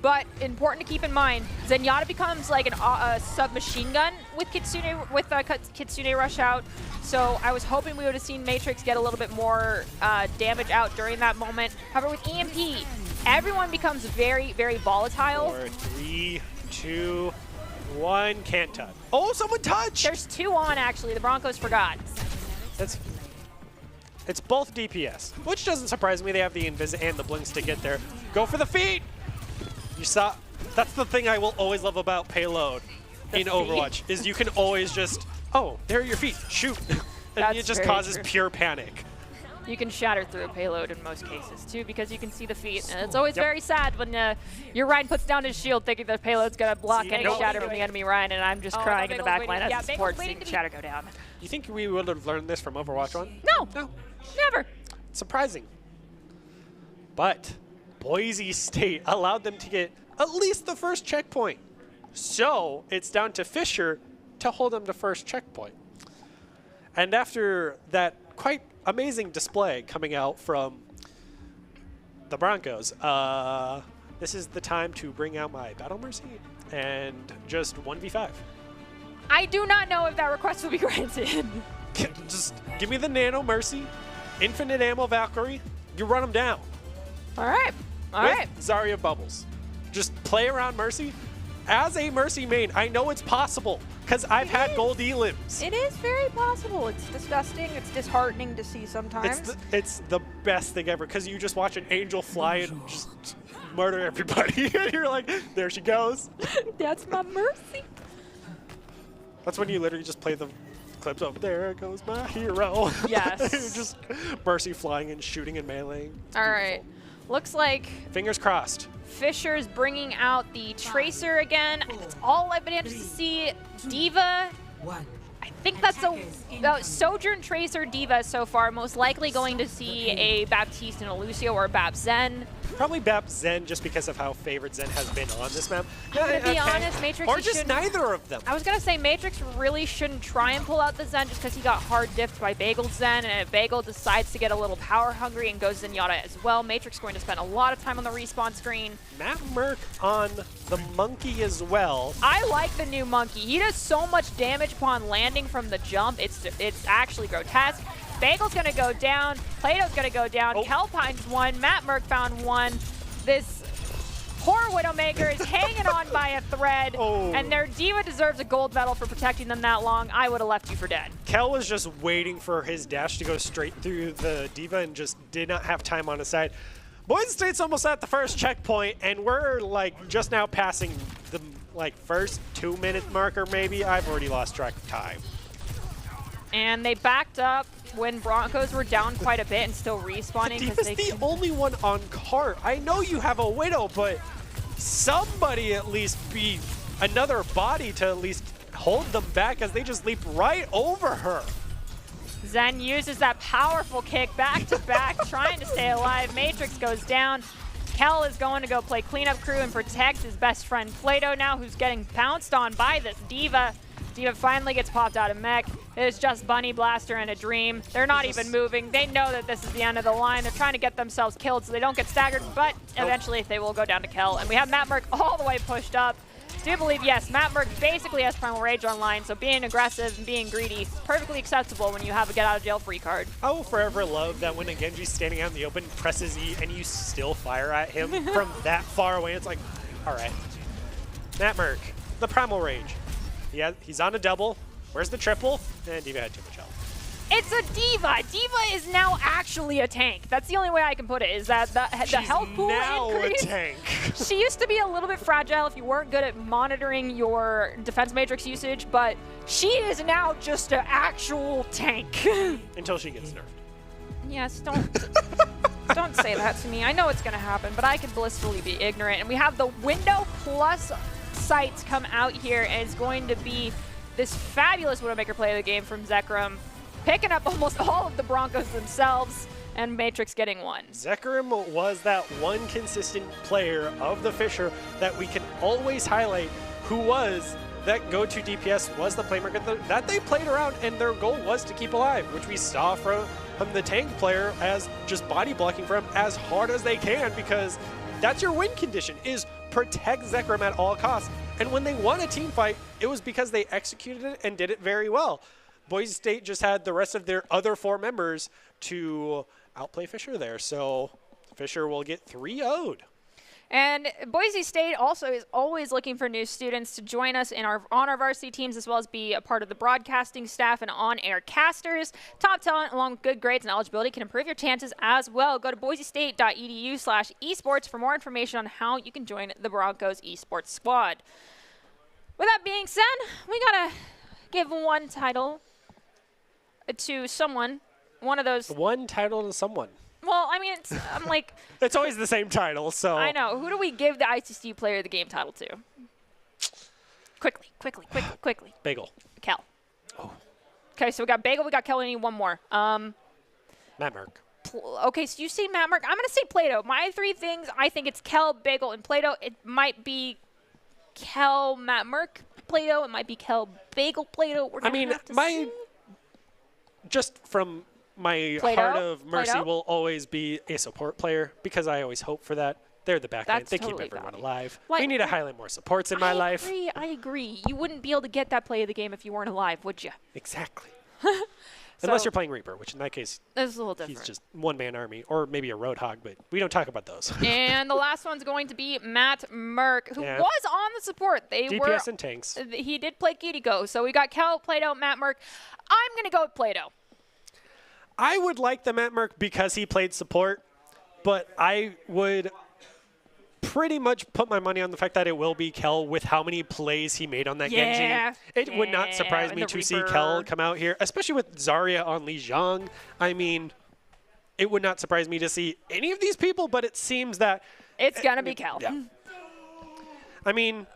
But important to keep in mind, Zenyatta becomes like a submachine gun with Kitsune Kitsune rush out. So I was hoping we would have seen Matrix get a little bit more damage out during that moment. However, with EMP, everyone becomes very, very volatile. 4, 3, 2, 1. Can't touch. Oh, someone touched! There's 2 on actually. The Broncos forgot. It's both DPS, which doesn't surprise me. They have the Invis and the Blinks to get there. Go for the feet! You saw, that's the thing I will always love about Payload in feet? Overwatch, is you can always just, oh, there are your feet, shoot. And That's it just very causes true. pure panic. You can shatter through a payload in most cases too, because you can see the feet. And it's always Yep. very sad when your Ryan puts down his shield thinking the payload's gonna block See, any no- shatter from the enemy Ryan, and I'm just Oh, crying in the back Bagel's line waiting- as the support seeing shatter go down. You think we would have learned this from Overwatch 1? No, No. never. Surprising. But Boise State allowed them to get at least the first checkpoint. So it's down to Fisher to hold them to first checkpoint. And after that quite amazing display coming out from the Broncos, this is the time to bring out my Battle Mercy and just 1v5. I do not know if that request will be granted. Just give me the Nano Mercy, Infinite Ammo Valkyrie, you run them down. All right, all with right. Zarya Bubbles. Just play around Mercy. As a Mercy main, I know it's possible because I've had gold elims. It is very possible. It's disgusting. It's disheartening to see sometimes. It's the best thing ever because you just watch an angel fly and just murder everybody. And you're like, there she goes. That's my mercy. That's when you literally just play the clips of, there goes my hero. Yes. Just Mercy flying and shooting and meleeing. It's All right. beautiful. Looks like Fingers crossed. Fisher's bringing out the Tracer again. That's all I've been able to see. Diva, I think that's a Sojourn Tracer Diva so far. Most likely going to see a Baptiste and a Lucio or a Bap Zen. Probably Bap Zen just because of how favored Zen has been on this map. To be honest, Matrix, Or he just shouldn't- neither of them. I was gonna say Matrix really shouldn't try and pull out the Zen just because he got hard diffed by Bagel's Zen, and if Bagel decides to get a little power hungry and goes Zenyatta as well, Matrix going to spend a lot of time on the respawn screen. Matt Merck on the monkey as well. I like the new monkey. He does so much damage upon landing from the jump. It's actually grotesque. Bagel's gonna go down. Plato's gonna go down. Oh. Kelpine's one. Matt Merck found one. This poor Widowmaker is hanging on by a thread, Oh. and their Diva deserves a gold medal for protecting them that long. I would have left you for dead. Kel was just waiting for his dash to go straight through the Diva and just did not have time on his side. Boise State's almost at the first checkpoint, and we're like just now passing the first 2-minute marker maybe. I've already lost track of time. And they backed up when Broncos were down quite a bit and still respawning. Diva's they the only one on cart. I know you have a Widow, but somebody at least be another body to at least hold them back as they just leap right over her. Zen uses that powerful kick back to back, trying to stay alive. Matrix goes down. Kel is going to go play cleanup crew and protect his best friend Plato now, who's getting pounced on by this Diva. D.Va finally gets popped out of mech. It's just Bunny, Blaster, and a Dream. They're not even moving. They know that this is the end of the line. They're trying to get themselves killed so they don't get staggered, but eventually they will go down to Kel. And we have Matt Merck all the way pushed up. Do believe, yes, Matt Merck basically has Primal Rage online, so being aggressive and being greedy is perfectly acceptable when you have a get-out-of-jail-free card. I will forever love that when a Genji's standing out in the open, presses E, and you still fire at him from that far away. It's like, all right. Matt Merck, the Primal Rage. Yeah, he's on a double. Where's the triple? And D.Va had too much health. It's a D.Va. D.Va is now actually a tank. That's the only way I can put it, is that the health pool now increase. A tank. She used to be a little bit fragile if you weren't good at monitoring your defense matrix usage, but she is now just an actual tank. Until she gets nerfed. Yes, don't say that to me. I know it's going to happen, but I can blissfully be ignorant. And we have the window plus sights come out here, and it's going to be this fabulous Widowmaker play of the game from Zekrom, picking up almost all of the Broncos themselves, and Matrix getting one. Zekrom was that one consistent player of the Fisher that we can always highlight, who was that go-to DPS, was the playmaker that they played around, and their goal was to keep alive, which we saw from the tank player as just body blocking for him as hard as they can, because that's your win condition, is protect Zekrom at all costs. And when they won a team fight, it was because they executed it and did it very well. Boise State just had the rest of their other 4 members to outplay Fisher there, so Fisher will get 3-0'd. And Boise State also is always looking for new students to join us on our varsity teams, as well as be a part of the broadcasting staff and on-air casters. Top talent, along with good grades and eligibility, can improve your chances as well. Go to boisestate.edu/esports for more information on how you can join the Broncos esports squad. With that being said, we gotta give one title to someone. One of those. One title to someone. Well, I mean, I'm like. It's always the same title, so. I know. Who do we give the ICC Player of the Game title to? Quickly. Bagel. Kel. Oh. Okay, so we got Bagel, we got Kel, and we need one more. Matt Merck. Okay, so you say Matt Merck. I'm going to say Plato. My 3 things, I think it's Kel, Bagel, and Plato. It might be Kel, Matt Merck, Plato. It might be Kel, Bagel, Plato. We're gonna have to see. Just from my Plato? heart of mercy Plato? will always be a support player, because I always hope for that. They're the backline. That's They totally keep everyone valid. alive. What? We need to highlight more supports in my life. I agree. You wouldn't be able to get that play of the game if you weren't alive, would you? Exactly. Unless you're playing Reaper, which in that case, That's a little different. he's just one-man army, or maybe a Roadhog, but we don't talk about those. And the last one's going to be Matt Merck, who Yeah. was on the support. They DPS were. and tanks. He did play Kiriko, so we got Kel, Plato, Matt Merck. I'm going to go with Plato. I would like the Matt Merck because he played support, but I would pretty much put my money on the fact that it will be Kel with how many plays he made on that Yeah. Genji. It would not surprise and me the to see Reaper. Kel come out here, especially with Zarya on Li Zhang. I mean, it would not surprise me to see any of these people, but it seems that It's going to be Kel. yeah. I mean,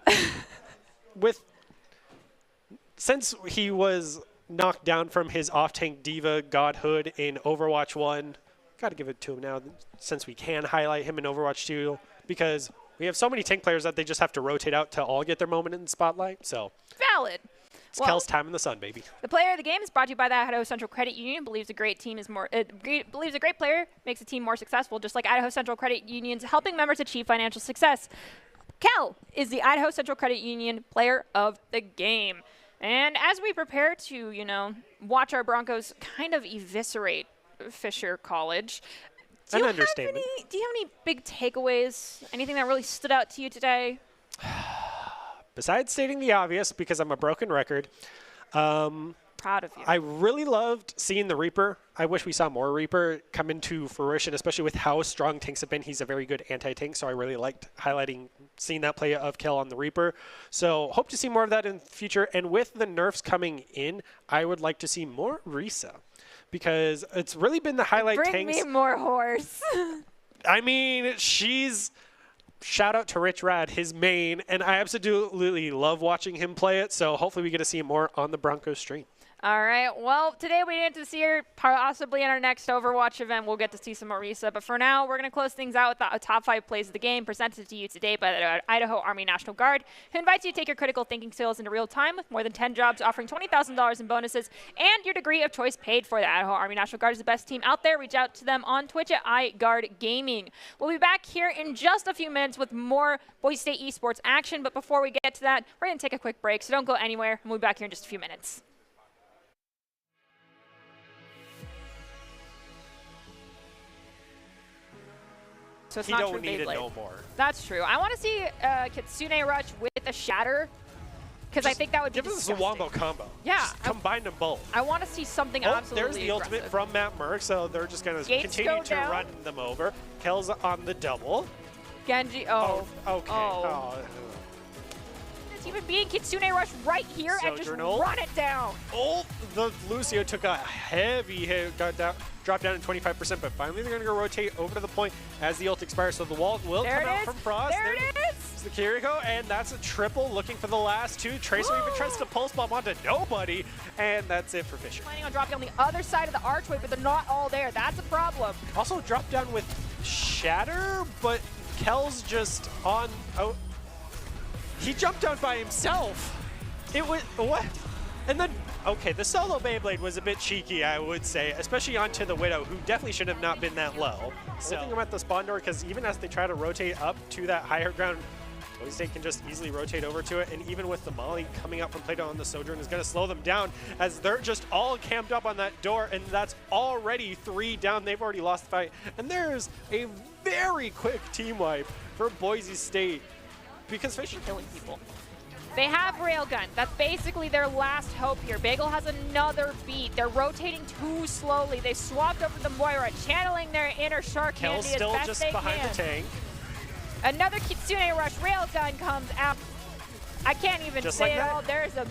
since he was knocked down from his off-tank diva godhood in Overwatch 1, got to give it to him now since we can highlight him in Overwatch 2, because we have so many tank players that they just have to rotate out to all get their moment in the spotlight. So Valid. it's Kel's time in the sun, baby. The player of the game is brought to you by the Idaho Central Credit Union. Believes a great player makes a team more successful, just like Idaho Central Credit Union's helping members achieve financial success. Kel is the Idaho Central Credit Union player of the game. And as we prepare to, watch our Broncos kind of eviscerate Fisher College, do you have any big takeaways? Anything that really stood out to you today? Besides stating the obvious, because I'm a broken record, Proud of you. I really loved seeing the Reaper. I wish we saw more Reaper come into fruition, especially with how strong tanks have been. He's a very good anti-tank, so I really liked seeing that play of Kel on the Reaper. So hope to see more of that in the future. And with the nerfs coming in, I would like to see more Risa, because it's really been the highlight Bring tanks. me more horse. I mean, shout out to Rich Rad, his main, and I absolutely love watching him play it. So hopefully we get to see more on the Broncos stream. All right. Well, today we didn't get to see her. Possibly in our next Overwatch event, we'll get to see some Orisa. But for now, we're going to close things out with the top 5 plays of the game, presented to you today by the Idaho Army National Guard, who invites you to take your critical thinking skills into real time with more than 10 jobs offering $20,000 in bonuses and your degree of choice paid for. The Idaho Army National Guard is the best team out there. Reach out to them on Twitch at iGuard Gaming. We'll be back here in just a few minutes with more Boise State esports action. But before we get to that, we're going to take a quick break, so don't go anywhere. We'll be back here in just a few minutes. So it's He not don't true need it Beyblade. no more. That's true. I want to see Kitsune Rush with a Shatter, because I think that would be Give us a disgusting. wombo combo. Yeah, Just combine them both. I want to see something Oh, absolutely there's the ultimate aggressive. from Matt Merck, so they're just going to Gates continue go to down. run them over. Kel's on the double. Genji, Okay. Oh. It's even beating Kitsune Rush right here and just Sojournal. run it down. Oh, the Lucio took a heavy hit, dropped down to 25%, but finally they're going to go rotate over to the point as the ult expires, so the wall will There come it out is. from Frost. There it is. It's the Kiriko, and that's a triple looking for the last two. Tracer even tries to pulse bomb onto nobody, and that's it for Fisher. Planning on dropping on the other side of the archway, but they're not all there. That's a problem. Also dropped down with Shatter, but Kel's just on... Oh, he jumped down by himself. It was... What? And then... Okay, the solo Beyblade was a bit cheeky, I would say, especially onto the Widow, who definitely should have not been that low. So. Holding him at the spawn door, because even as they try to rotate up to that higher ground, Boise State can just easily rotate over to it, and even with the Molly coming out from Plato on the Sojourn is going to slow them down, as they're just all camped up on that door, and that's already 3 down. They've already lost the fight, and there's a very quick team wipe for Boise State, because Fisher killing people. They have Railgun. That's basically their last hope here. Bagel has another beat. They're rotating too slowly. They swapped over the Moira, channeling their inner Shark Kel's Candy as still best just they behind can. the tank. Another Kitsune Rush Railgun comes out. I can't even Just say like it that. all. There's a...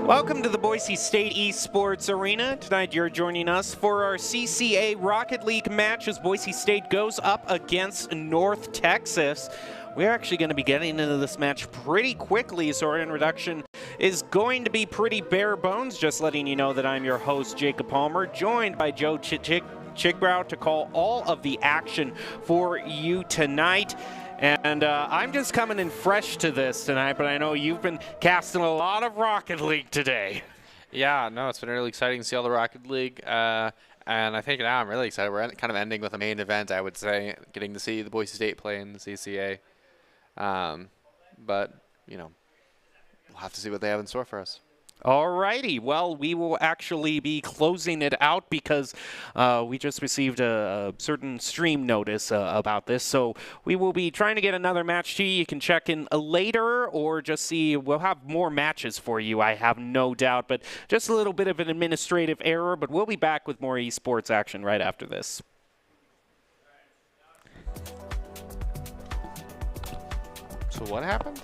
Welcome to the Boise State Esports Arena. Tonight you're joining us for our CCA Rocket League match as Boise State goes up against North Texas. We're actually going to be getting into this match pretty quickly, so our introduction is going to be pretty bare bones. Just letting you know that I'm your host, Jacob Palmer, joined by Joe Chigbrow to call all of the action for you tonight. And I'm just coming in fresh to this tonight, but I know you've been casting a lot of Rocket League today. Yeah, no, it's been really exciting to see all the Rocket League. And I think now I'm really excited. We're kind of ending with a main event, I would say, getting to see the Boise State play in the CCA. But, you know, we'll have to see what they have in store for us. Alrighty, well, we will actually be closing it out because we just received a certain stream notice about this. So we will be trying to get another match to you. You can check in later or just see. We'll have more matches for you, I have no doubt. But just a little bit of an administrative error, but we'll be back with more esports action right after this. So what happened?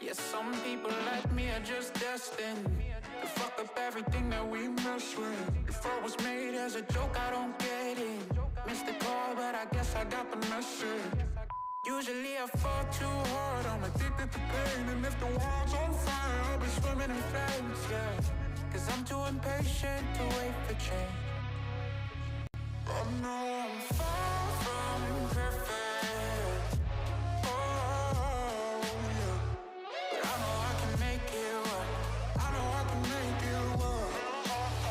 Yeah, some people like me are just destined to fuck up everything that we mess with. If I was made as a joke, I don't get it. Missed the call, but I guess I got the message. Usually I fall too hard, I'm addicted to pain. And if the world's on fire, I'll be swimming in flames, yeah. Cause I'm too impatient to wait for change. I know I'm far from perfect, oh yeah. But I know I can make it work, I know I can make it work.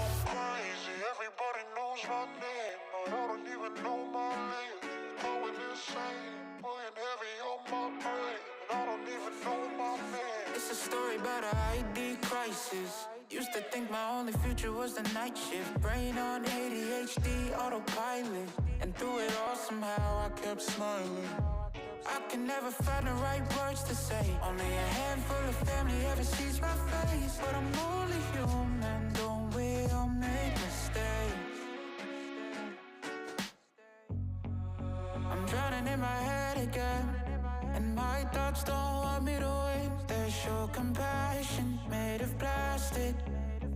I'm crazy, everybody knows my name, but I don't even know my name. Going insane, putting heavy on my brain, and I don't even know my name. It's a story about a ID crisis. Used to think my only future was the night shift. Brain on ADHD, autopilot. And through it all somehow I kept smiling. I can never find the right words to say. Only a handful of family ever sees my face. But I'm only human, don't we all make mistakes? I'm drowning in my head again, and my thoughts don't want me to win. They show compassion made of plastic,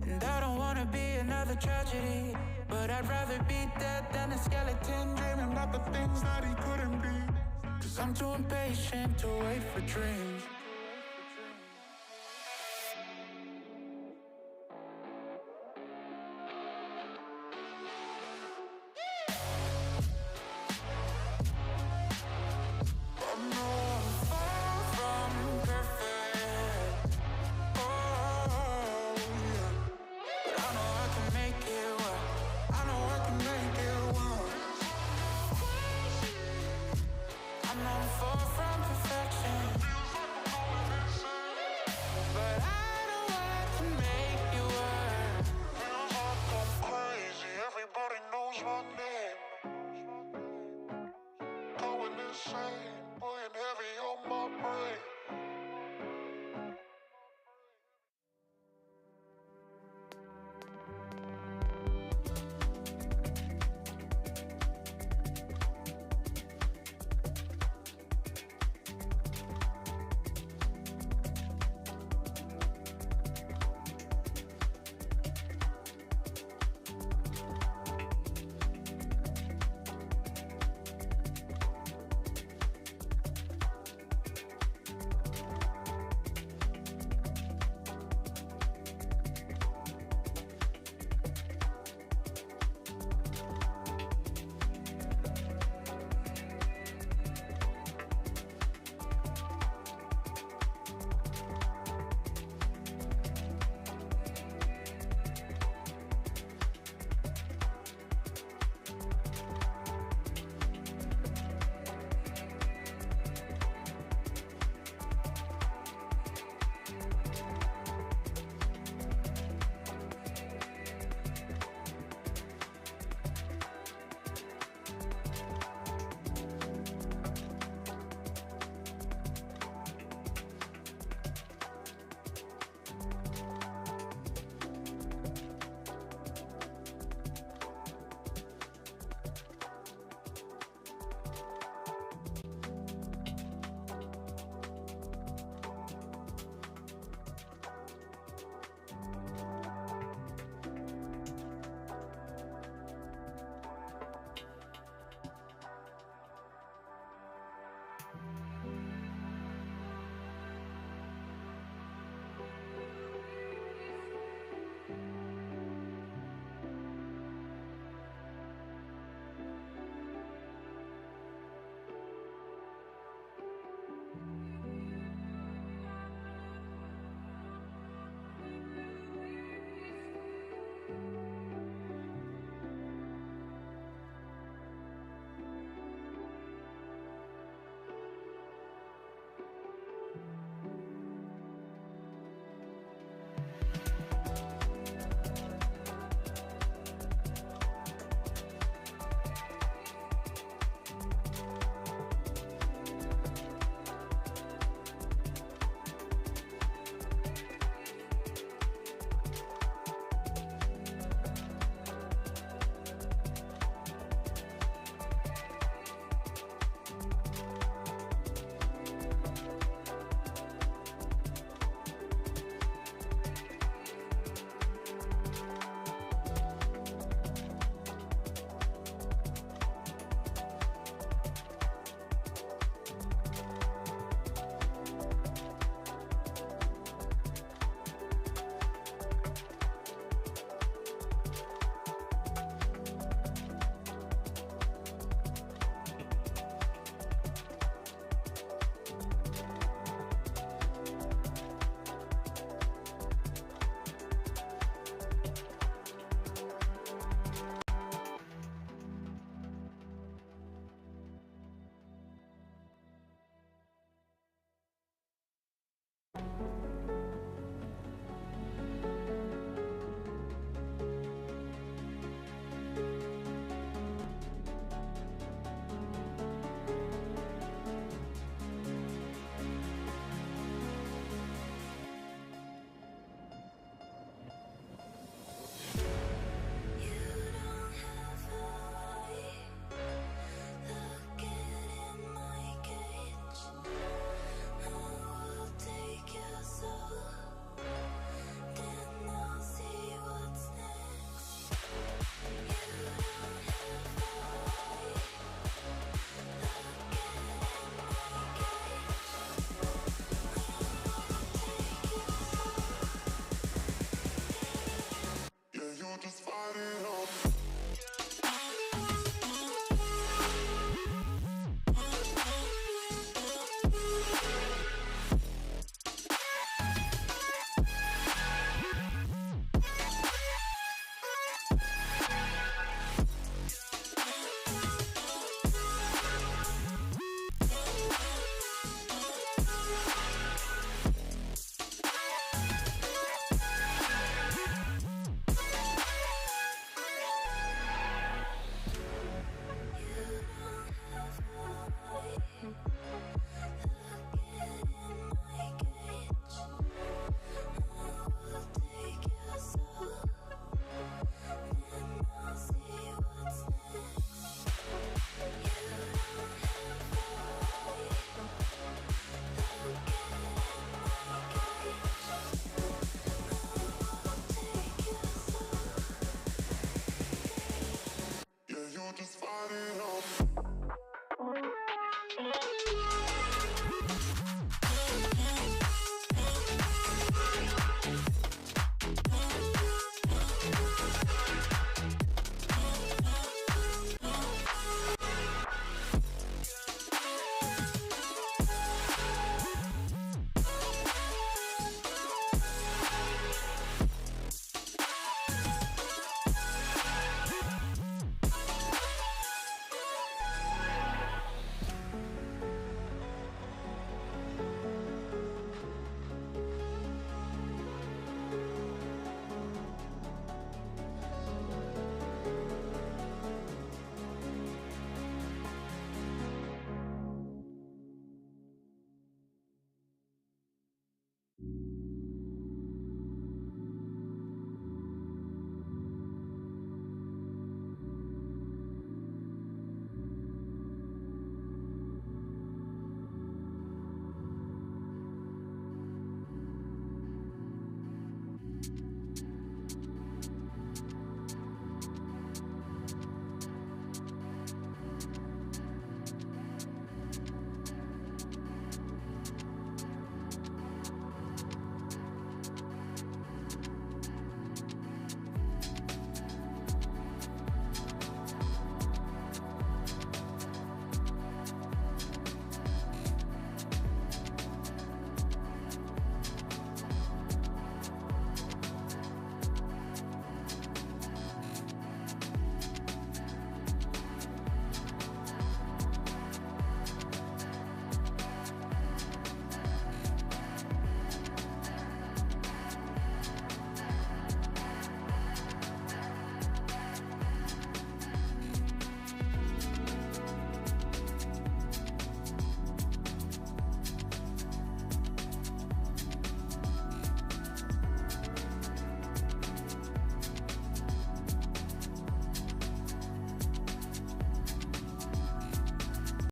and I don't wanna be another tragedy, but I'd rather be dead than a skeleton dreaming about the things that he couldn't be. Cause I'm too impatient to wait for dreams. Everybody knows my name. Going insane.